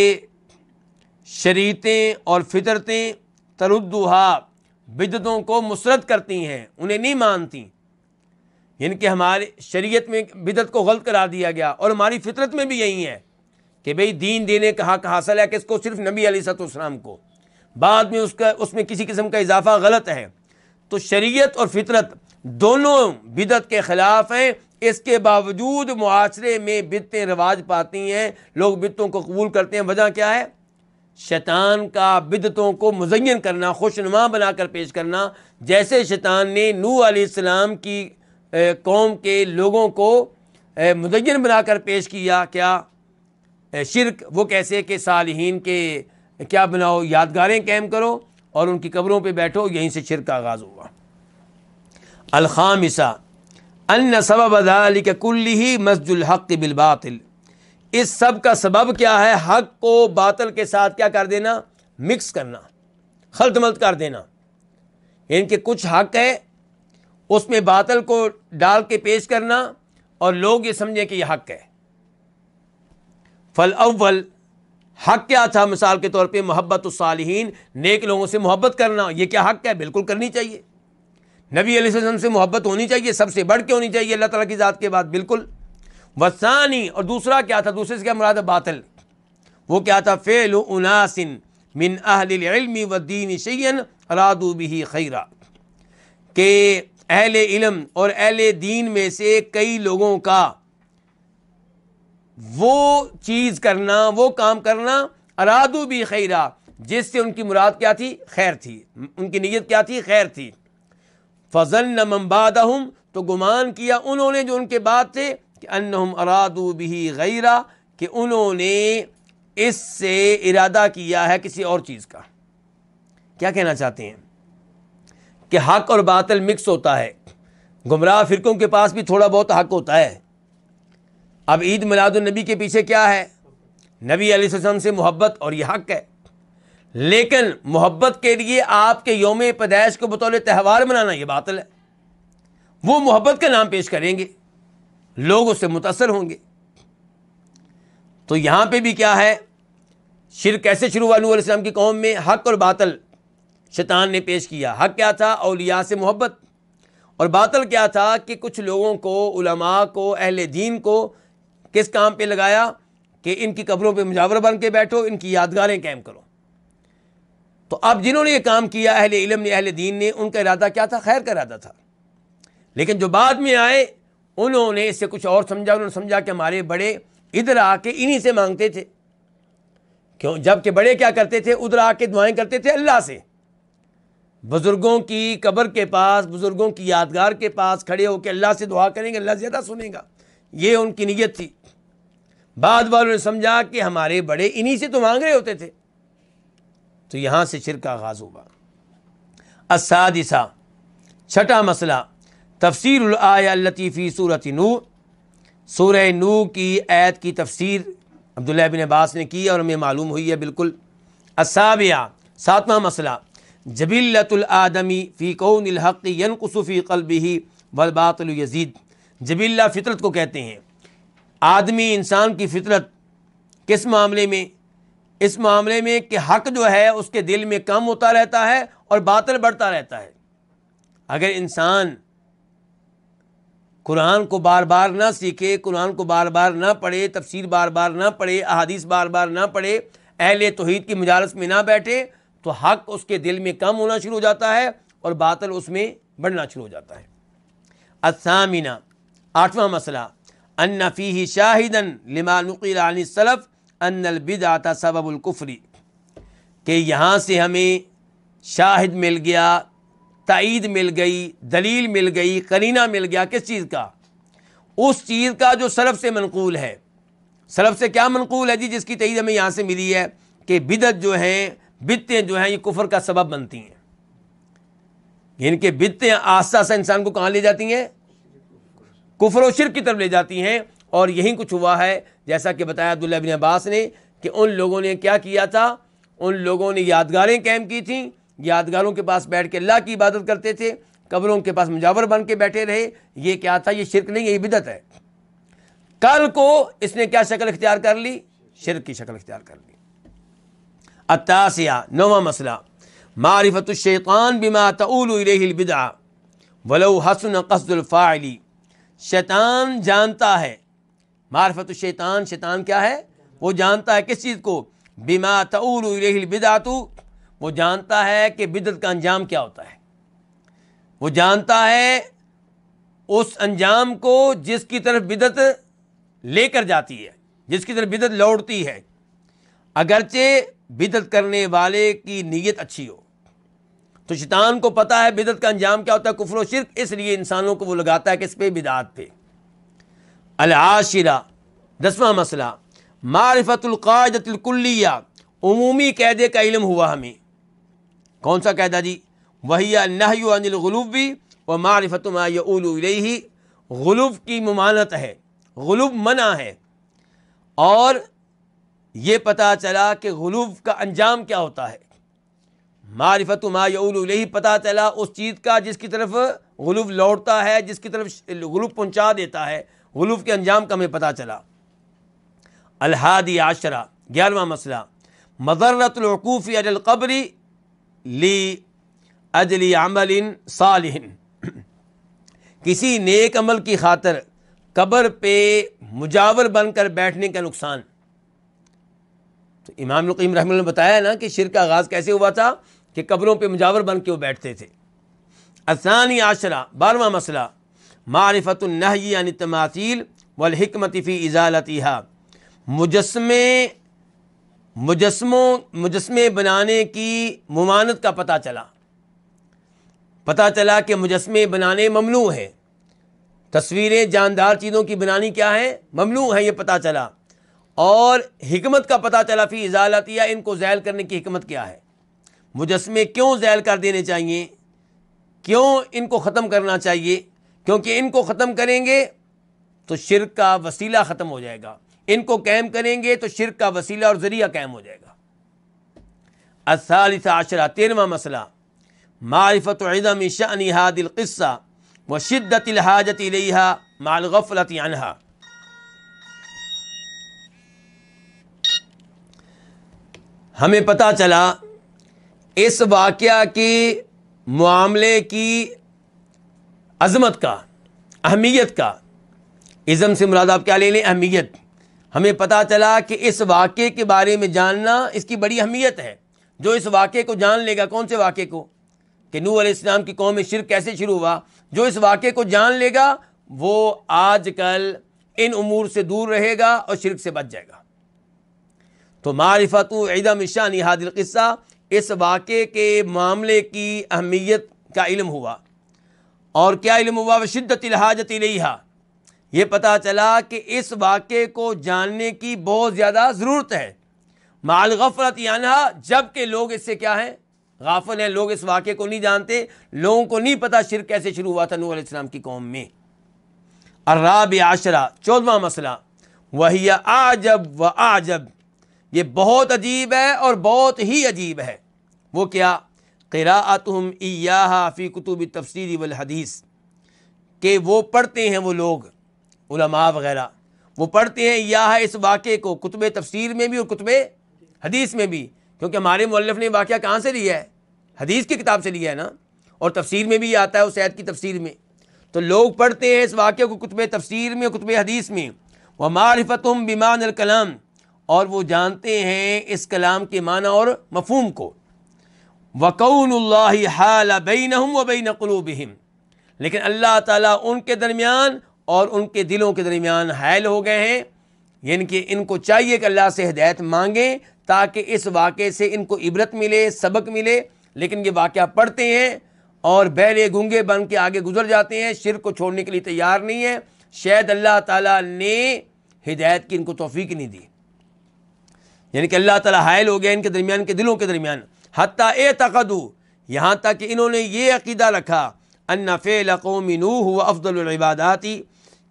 S2: شریعتیں اور فطرتیں تردها، بدعتوں کو مسرد کرتی ہیں، انہیں نہیں مانتی. یعنی کہ ہماری شریعت میں بدعت کو غلط قرار دیا گیا اور ہماری فطرت میں بھی یہی ہے کہ بھئی دین دینے کا حق حاصل ہے کس کو؟ صرف نبی علیہ السلام کو، بعد میں اس میں کسی قسم کا اضافہ غلط ہے، تو شریعت اور فطرت دونوں بدعت کے خلاف ہیں۔ اس کے باوجود معاشرے میں بدعتیں رواج پاتی ہیں، لوگ بدعتوں کو قبول کرتے ہیں۔ وجہ کیا ہے؟ شیطان کا بدعتوں کو مزین کرنا، خوشنما بنا کر پیش کرنا۔ جیسے شیطان نے نوح علیہ السلام کی قوم کے لوگوں کو مزین بنا کر پیش کیا، کیا شرک، وہ کیسے کہ صالحین کے کیا بناؤ، یادگاریں قائم کرو اور ان کی قبروں پہ بیٹھو، یہیں سے شرک کا آغاز ہوا۔ الخامسہ ان سبب ذلک کلہ مزج الحق بالباطل، اس سب کا سبب کیا ہے؟ حق کو باطل کے ساتھ کیا کر دینا؟ مکس کرنا، خلط ملط کر دینا۔ یعنی کہ کچھ حق ہے اس میں باطل کو ڈال کے پیش کرنا اور لوگ یہ سمجھیں کہ یہ حق ہے۔ فالاول، حق کیا تھا؟ مثال کے طور پہ محبت الصالحین، نیک لوگوں سے محبت کرنا، یہ کیا حق ہے؟ بالکل کرنی چاہیے۔ نبی علیہ السلام سے محبت ہونی چاہیے، سب سے بڑھ کے ہونی چاہیے اللہ تعالیٰ کی ذات کے بعد، بالکل۔ والثانی، اور دوسرا کیا تھا؟ دوسرے سے کیا مراد ہے؟ باطل۔ وہ کیا تھا؟ فعل اناس من اہل العلم والدین شیئا ارادوا به خیرا، کہ اہل علم اور اہل دین میں سے کئی لوگوں کا وہ چیز کرنا، وہ کام کرنا، ارادوا به خیرا، جس سے ان کی مراد کیا تھی؟ خیر تھی، ان کی نیت کیا تھی؟ خیر تھی۔ فظن من بعدهم، تو گمان کیا انہوں نے جو ان کے بعد تھے کہ انہم ارادوا به غیرا، کہ انہوں نے اس سے ارادہ کیا ہے کسی اور چیز کا۔ کیا کہنا چاہتے ہیں؟ کہ حق اور باطل مکس ہوتا ہے۔ گمراہ فرقوں کے پاس بھی تھوڑا بہت حق ہوتا ہے۔ اب عید میلاد النبی کے پیچھے کیا ہے؟ نبی علیہ السلام سے محبت، اور یہ حق ہے، لیکن محبت کے لیے آپ کے یوم پیدائش کو بطور تہوار منانا یہ باطل ہے۔ وہ محبت کا نام پیش کریں گے، لوگ اس سے متاثر ہوں گے۔ تو یہاں پہ بھی کیا ہے؟ شرک کیسے شروع ہوا نوح علیہ السلام کی قوم میں؟ حق اور باطل شیطان نے پیش کیا۔ حق کیا تھا؟ اولیاء سے محبت، اور باطل کیا تھا؟ کہ کچھ لوگوں کو، علماء کو، اہل دین کو کس کام پہ لگایا؟ کہ ان کی قبروں پہ مجاور بن کے بیٹھو، ان کی یادگاریں قائم کرو۔ تو اب جنہوں نے یہ کام کیا، اہل علم نے، اہل دین نے، ان کا ارادہ کیا تھا؟ خیر کا ارادہ تھا۔ لیکن جو بعد میں آئے انہوں نے اس سے کچھ اور سمجھا۔ انہوں نے سمجھا کہ ہمارے بڑے ادھر آ کے انہی سے مانگتے تھے، کیوں؟ جب کہ بڑے کیا کرتے تھے؟ ادھر آ کے دعائیں کرتے تھے اللہ سے، بزرگوں کی قبر کے پاس، بزرگوں کی یادگار کے پاس کھڑے ہو کے اللہ سے دعا کریں گے، اللہ زیادہ سنے گا۔ یہ ان کی نیت تھی۔ بعد والوں نے سمجھا کہ ہمارے بڑے انہی سے تو مانگ رہے ہوتے تھے، تو یہاں سے شرک کا آغاز ہوگا۔ السادسہ، چھٹا مسئلہ، تفسیر الآیہ التی فی سورۃ نوح، سورہ نوح کی آیت کی تفسیر عبداللہ بن عباس نے کی اور ہمیں معلوم ہوئی ہے بالکل۔ السابعہ، ساتواں مسئلہ، جبلۃ الآدمی فی کون الحق ینقص فی قلبہ والباطل یزید۔ جبلہ فطرت کو کہتے ہیں، آدمی انسان کی فطرت کس معاملے میں؟ اس معاملے میں کہ حق جو ہے اس کے دل میں کم ہوتا رہتا ہے اور باطل بڑھتا رہتا ہے۔ اگر انسان قرآن کو بار بار نہ سیکھے، قرآن کو بار بار نہ پڑھے، تفسیر بار بار نہ پڑھے، احادیث بار بار نہ پڑھے، اہل توحید کی مجالس میں نہ بیٹھے، تو حق اس کے دل میں کم ہونا شروع ہو جاتا ہے اور باطل اس میں بڑھنا شروع ہو جاتا ہے۔ الثامنہ، آٹھواں مسئلہ، ان فیہ شاہدا لما نقل عن السلف ان البدعۃ سبب الکفر، کہ یہاں سے ہمیں شاہد مل گیا، تائید مل گئی، دلیل مل گئی، قرینہ مل گیا، کس چیز کا؟ اس چیز کا جو سلف سے منقول ہے۔ سلف سے کیا منقول ہے جی؟ جس کی تائید ہمیں یہاں سے ملی ہے کہ بدعت جو ہیں، بدعتیں جو ہیں، یہ کفر کا سبب بنتی ہیں۔ یعنی کہ بدعتیں آہستہ آہستہ انسان کو کہاں لے جاتی ہیں؟ کفر و شرک کی طرف لے جاتی ہیں۔ اور یہی کچھ ہوا ہے، جیسا کہ بتایا عبداللہ بن عباس نے، کہ ان لوگوں نے کیا کیا تھا؟ ان لوگوں نے یادگاریں قائم کی تھیں، یادگاروں کے پاس بیٹھ کے اللہ کی عبادت کرتے تھے، قبروں کے پاس مجاور بن کے بیٹھے رہے۔ یہ کیا تھا؟ یہ شرک نہیں ہے، یہ بدعت ہے۔ کل کو اس نے کیا شکل اختیار کر لی؟ شرک کی شکل اختیار کر لی۔ التاسعہ، نواں مسئلہ، معرفت الشیطان بما تؤول الیہ البدعہ ولو حسن قصد الفاعل۔ شیطان جانتا ہے، معرفت الشیطان، شیطان کیا ہے؟ وہ جانتا ہے کس چیز کو؟ بما تؤول الیہ البدعۃ، وہ جانتا ہے کہ بدعت کا انجام کیا ہوتا ہے، وہ جانتا ہے اس انجام کو جس کی طرف بدعت لے کر جاتی ہے، جس کی طرف بدعت لوٹتی ہے، اگرچہ بدعت کرنے والے کی نیت اچھی ہو۔ تو شیطان کو پتا ہے بدعت کا انجام کیا ہوتا ہے، کفر و شرک، اس لیے انسانوں کو وہ لگاتا ہے کس پہ؟ بدعات پہ۔ العاشرہ، 10واں مسئلہ، معرفت القاعدۃ الکلیہ، عمومی قاعدے کا علم ہوا ہمیں۔ کون سا قاعدہ جی؟ وہی النہی عن الغلو ومعرفت ما یؤول الیہ، غلو کی ممانعت ہے، غلو منع ہے، اور یہ پتہ چلا کہ غلو کا انجام کیا ہوتا ہے۔ معرفت ما یؤول الیہ، پتہ چلا اس چیز کا جس کی طرف غلو لوٹتا ہے، جس کی طرف غلو پہنچا دیتا ہے، غلو کے انجام کا ہمیں پتہ چلا۔ الحادی عشرہ، 11واں مسئلہ، مضرۃ الوقوف علی القبر لاجل عمل صالح، کسی نیک عمل کی خاطر قبر پہ مجاور بن کر بیٹھنے کا نقصان۔ تو امام ابن القیم رحمہ اللہ نے بتایا نا کہ شرک کا آغاز کیسے ہوا تھا، کہ قبروں پہ مجاور بن کے وہ بیٹھتے تھے۔ الثانی عشرہ، 12واں مسئلہ، معرفت النہی عن التماثیل والحکمت فی ازالتها، مجسمے بنانے کی ممانعت کا پتہ چلا۔ پتہ چلا کہ مجسمے بنانے ممنوع ہے، تصویریں جاندار چیزوں کی بنانی کیا ہے؟ ممنوع ہے، یہ پتہ چلا۔ اور حکمت کا پتہ چلا فی ازالتها، ان کو ذیل کرنے کی حکمت کیا ہے، مجسمے کیوں ذیل کر دینے چاہیے، کیوں ان کو ختم کرنا چاہیے؟ کیونکہ ان کو ختم کریں گے تو شرک کا وسیلہ ختم ہو جائے گا، ان کو قائم کریں گے تو شرک کا وسیلہ اور ذریعہ قائم ہو جائے گا۔ الثالث عشرہ، 13واں مسئلہ، معرفت عظم شأن هذه القصہ وشدت الحاجت الیہا مع الغفلۃ عنہا، ہمیں پتہ چلا اس واقعہ کے معاملے کی عظمت کا، اہمیت کا۔ عظم سے مراد آپ کیا لے لیں؟ اہمیت۔ ہمیں پتہ چلا کہ اس واقعے کے بارے میں جاننا اس کی بڑی اہمیت ہے۔ جو اس واقعے کو جان لے گا، کون سے واقعے کو؟ کہ نوح علیہ السلام کی قوم میں شرک کیسے شروع ہوا، جو اس واقعے کو جان لے گا وہ آج کل ان امور سے دور رہے گا اور شرک سے بچ جائے گا۔ تو معرفت عظم شأن هذه القصہ، اس واقعے کے معاملے کی اہمیت کا علم ہوا۔ اور کیا علم ہوا؟ وشدت الحاجت الیہا، یہ پتہ چلا کہ اس واقعے کو جاننے کی بہت زیادہ ضرورت ہے، مع الغفلۃ عنہا، جب کہ لوگ اس سے کیا ہیں؟ غافل ہیں، لوگ اس واقعے کو نہیں جانتے، لوگوں کو نہیں پتہ شرک کیسے شروع ہوا تھا نوح علیہ السلام کی قوم میں۔ الرابع عشرہ، 14واں مسئلہ، وہی اعجب و اعجب، یہ بہت عجیب ہے اور بہت ہی عجیب ہے۔ وہ کیا؟ قراءتہم ایہا فی کتب التفسیر والحدیث، کہ وہ پڑھتے ہیں، وہ لوگ علماء وغیرہ وہ پڑھتے ہیں ایہا، اس واقعے کو، کتب تفسیر میں بھی اور کتب حدیث میں بھی، کیونکہ ہمارے مؤلف نے واقعہ کہاں سے لیا ہے؟ حدیث کی کتاب سے لیا ہے نا، اور تفسیر میں بھی آتا ہے اس آیت کی تفسیر میں۔ تو لوگ پڑھتے ہیں اس واقعے کو کتب تفسیر میں اور کتب حدیث میں۔ ومعرفتہم بمعنی الکلام، اور وہ جانتے ہیں اس کلام کے معنی اور مفہوم کو۔ وَقَوْنُ اللَّهِ حَالَ بَيْنَهُمْ وَبَيْنَ قُلُوبِهِمْ، لیکن اللہ تعالیٰ ان کے درمیان اور ان کے دلوں کے درمیان حائل ہو گئے ہیں، یعنی کہ ان کو چاہیے کہ اللہ سے ہدایت مانگیں تاکہ اس واقعے سے ان کو عبرت ملے، سبق ملے، لیکن یہ واقعہ پڑھتے ہیں اور بہرے گونگے بن کے آگے گزر جاتے ہیں، شرک کو چھوڑنے کے لیے تیار نہیں ہے۔ شاید اللہ تعالیٰ نے ہدایت کی ان کو توفیق نہیں دی، یعنی کہ اللہ تعالیٰ حائل ہو گیا ان کے درمیان، کے دلوں کے درمیان۔ حتیٰ اعتقدوا، یہاں تک کہ انہوں نے یہ عقیدہ رکھا، ان فعل قوم نوح هو افضل العبادات،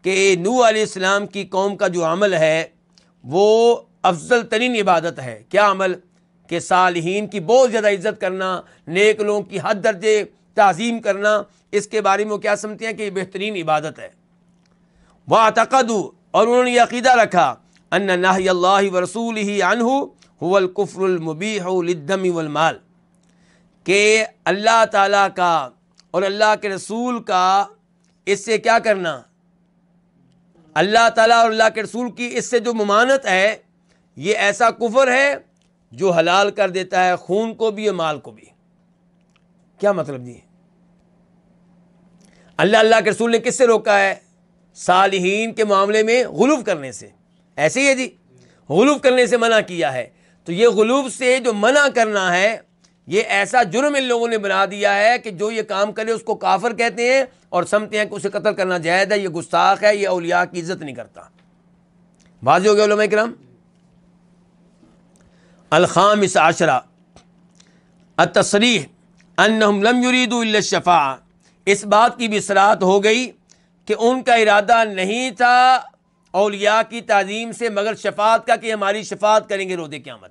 S2: کہ نوح علیہ السلام کی قوم کا جو عمل ہے وہ افضل ترین عبادت ہے۔ کیا عمل؟ کہ صالحین کی بہت زیادہ عزت کرنا، نیک لوگوں کی حد درجے تعظیم کرنا، اس کے بارے میں وہ کیا سمجھتے ہیں کہ یہ بہترین عبادت ہے۔ واعتقدوا، اور انہوں نے یہ عقیدہ رکھا، ان نہی اللہ ورسولہ عنہ هو الکفر المبیح للدم والمال، کہ اللہ تعالیٰ کا اور اللہ کے رسول کا اس سے کیا کرنا، اللہ تعالیٰ اور اللہ کے رسول کی اس سے جو ممانعت ہے، یہ ایسا کفر ہے جو حلال کر دیتا ہے خون کو بھی اور مال کو بھی۔ کیا مطلب جی؟ اللہ کے رسول نے کس سے روکا ہے؟ صالحین کے معاملے میں غلو کرنے سے۔ ایسے ہی ہے جی، غلو کرنے سے منع کیا ہے۔ تو یہ غلو سے جو منع کرنا ہے، یہ ایسا جرم ان لوگوں نے بنا دیا ہے کہ جو یہ کام کرے اس کو کافر کہتے ہیں اور سمجھتے ہیں کہ اسے قتل کرنا جائز ہے، یہ گستاخ ہے، یہ اولیاء کی عزت نہیں کرتا۔ واضح ہو گیا علماء کرام؟ الخامس عشرہ التصریح انہم لم یریدوا الا الشفاعہ، اس بات کی بھی صراحت ہو گئی کہ ان کا ارادہ نہیں تھا اولیاء کی تعظیم سے مگر شفاعت کا، کہ ہماری شفاعت کریں گے روز قیامت۔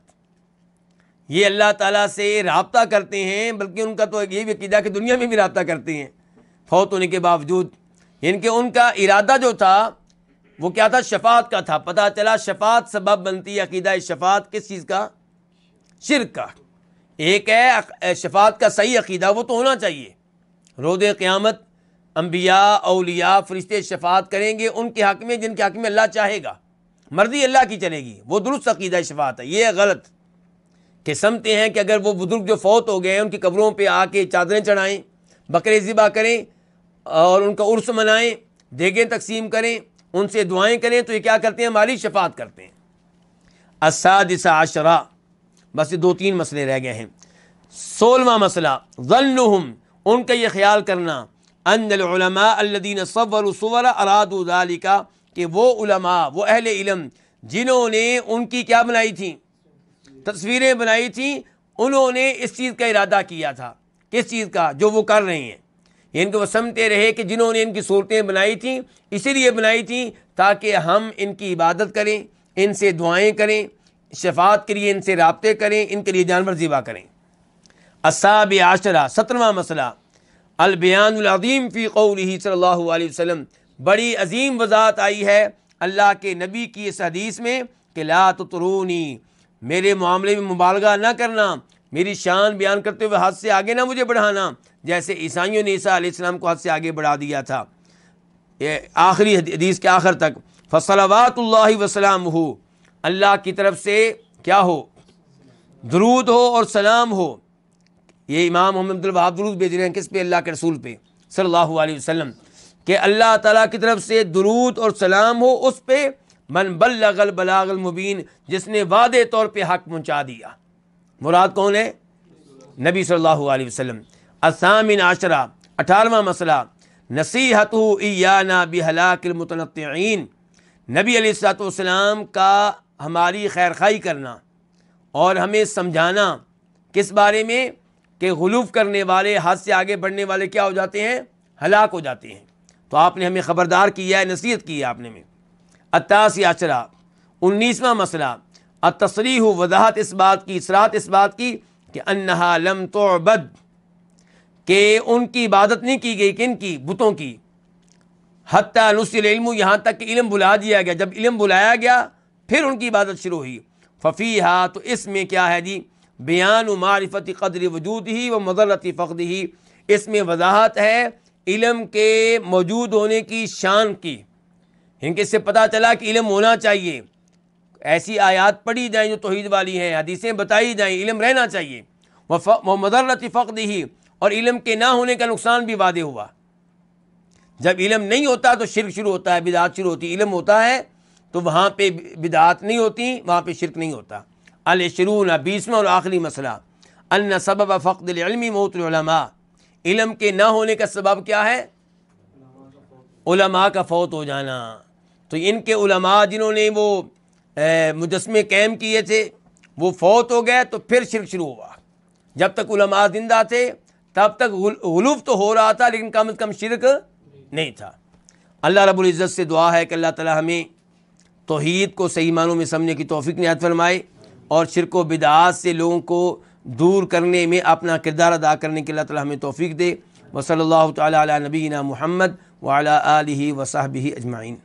S2: یہ اللہ تعالیٰ سے رابطہ کرتے ہیں، بلکہ ان کا تو یہ بھی عقیدہ کہ دنیا میں بھی رابطہ کرتے ہیں فوت ہونے کے باوجود، یعنی کہ ان کا ارادہ جو تھا وہ کیا تھا؟ شفاعت کا تھا۔ پتہ چلا شفاعت سبب بنتی ہے، عقیدہ شفاعت کس چیز کا؟ شرک کا۔ ایک ہے شفاعت کا صحیح عقیدہ، وہ تو ہونا چاہیے، روز قیامت انبیاء، اولیاء، فرشتے شفاعت کریں گے ان کے حق میں جن کے حق میں اللہ چاہے گا، مرضی اللہ کی چلے گی، وہ درست عقیدہ شفاعت ہے۔ یہ ہے غلط کہ سمجھتے ہیں کہ اگر وہ بزرگ جو فوت ہو گئے ہیں ان کی قبروں پہ آ کے چادریں چڑھائیں، بکرے ذبح کریں اور ان کا عرس منائیں، دیگیں تقسیم کریں، ان سے دعائیں کریں، تو یہ کیا کرتے ہیں؟ ہماری شفاعت کرتے ہیں۔ السادس عشرہ، بس یہ 2-3 مسئلے رہ گئے ہیں۔ 16واں مسئلہ ظنہم، ان کا یہ خیال کرنا، ان العلماء الذین صوروا صور ارادوا ذلک، کہ وہ علماء، وہ اہل علم جنہوں نے ان کی کیا بنائی تھیں؟ تصویریں بنائی تھیں، انہوں نے اس چیز کا ارادہ کیا تھا۔ کس چیز کا؟ جو وہ کر رہے ہیں، یعنی کہ وہ سمجھتے رہے کہ جنہوں نے ان کی صورتیں بنائی تھیں اسی لیے بنائی تھیں تاکہ ہم ان کی عبادت کریں، ان سے دعائیں کریں، شفاعت کے لیے ان سے رابطے کریں، ان کے لیے جانور ذبح کریں۔ السابع عشرہ، 17واں مسئلہ البیان العظیم فی قولہ صلی اللہ علیہ وسلم، بڑی عظیم وضاحت آئی ہے اللہ کے نبی کی اس حدیث میں کہ لا تطرونی، میرے معاملے میں مبالغہ نہ کرنا، میری شان بیان کرتے ہوئے حد سے آگے نہ مجھے بڑھانا، جیسے عیسائیوں نے عیسیٰ علیہ السلام کو حد سے آگے بڑھا دیا تھا۔ یہ آخری حدیث کے آخر تک فصلوات اللہ وسلامہ، اللہ کی طرف سے کیا ہو؟ درود ہو اور سلام ہو۔ یہ امام محمد عبد الوہاب درود بھیج رہے ہیں کس پہ؟ اللہ کے رسول پہ صلی اللہ علیہ وسلم، کہ اللہ تعالیٰ کی طرف سے درود اور سلام ہو اس پہ من بلغ البلاغ المبین، جس نے واضح طور پہ حق پہنچا دیا۔ مراد کون ہے؟ نبی صلی اللہ علیہ وسلم۔ الثامن عشرہ، 18واں مسئلہ نصیحتہ ایانا بہلاک المتنطعین، نبی علیہ الصلوۃ والسلام کا ہماری خیر خواہی کرنا اور ہمیں سمجھانا کس بارے میں؟ کہ غلو کرنے والے، حد سے آگے بڑھنے والے کیا ہو جاتے ہیں؟ ہلاک ہو جاتے ہیں۔ تو آپ نے ہمیں خبردار کیا ہے، نصیحت کی ہے آپ نے ہمیں۔ التاسع عشرہ، 19واں مسئلہ التصریح، وضاحت اس بات کی، صراحت اس بات کی کہ انہا لم تعبد، کہ ان کی عبادت نہیں کی گئی، کن کی؟ بتوں کی، حتی نسل علم، یہاں تک کہ علم بلا دیا گیا، جب علم بلایا گیا پھر ان کی عبادت شروع ہوئی۔ ففیہا، تو اس میں کیا ہے جی؟ بیان معرفت قدر وجودہ و مضرت فقدہ، اس میں وضاحت ہے علم کے موجود ہونے کی شان کی، ان کے سے پتہ چلا کہ علم ہونا چاہیے، ایسی آیات پڑھی جائیں جو توحید والی ہیں، حدیثیں بتائی جائیں، علم رہنا چاہیے۔ و مضرت فقدہ، اور علم کے نہ ہونے کا نقصان بھی واضح ہوا۔ جب علم نہیں ہوتا تو شرک شروع ہوتا ہے، بدعات شروع ہوتی ہے، علم ہوتا ہے تو وہاں پہ بدعات نہیں ہوتی، وہاں پہ شرک نہیں ہوتا۔ العشرون، 20واں اور آخری مسئلہ ان سبب فقد العلم موت العلماء، علم کے نہ ہونے کا سبب کیا ہے؟ علماء کا فوت ہو جانا۔ تو ان کے علماء جنہوں نے وہ مجسمے قائم کیے تھے وہ فوت ہو گئے تو پھر شرک شروع ہوا۔ جب تک علماء زندہ تھے تب تک غلو تو ہو رہا تھا لیکن کم از کم شرک نہیں تھا۔ اللہ رب العزت سے دعا ہے کہ اللہ تعالی ہمیں توحید کو صحیح معنوں میں سمجھنے کی توفیق عنایت فرمائے اور شرک و بدعات سے لوگوں کو دور کرنے میں اپنا کردار ادا کرنے کے اللہ تعالی ہمیں توفیق دے۔ وصلی اللہ تعالی علی نبینا محمد وعلی آلہ وصحبہ اجمعین۔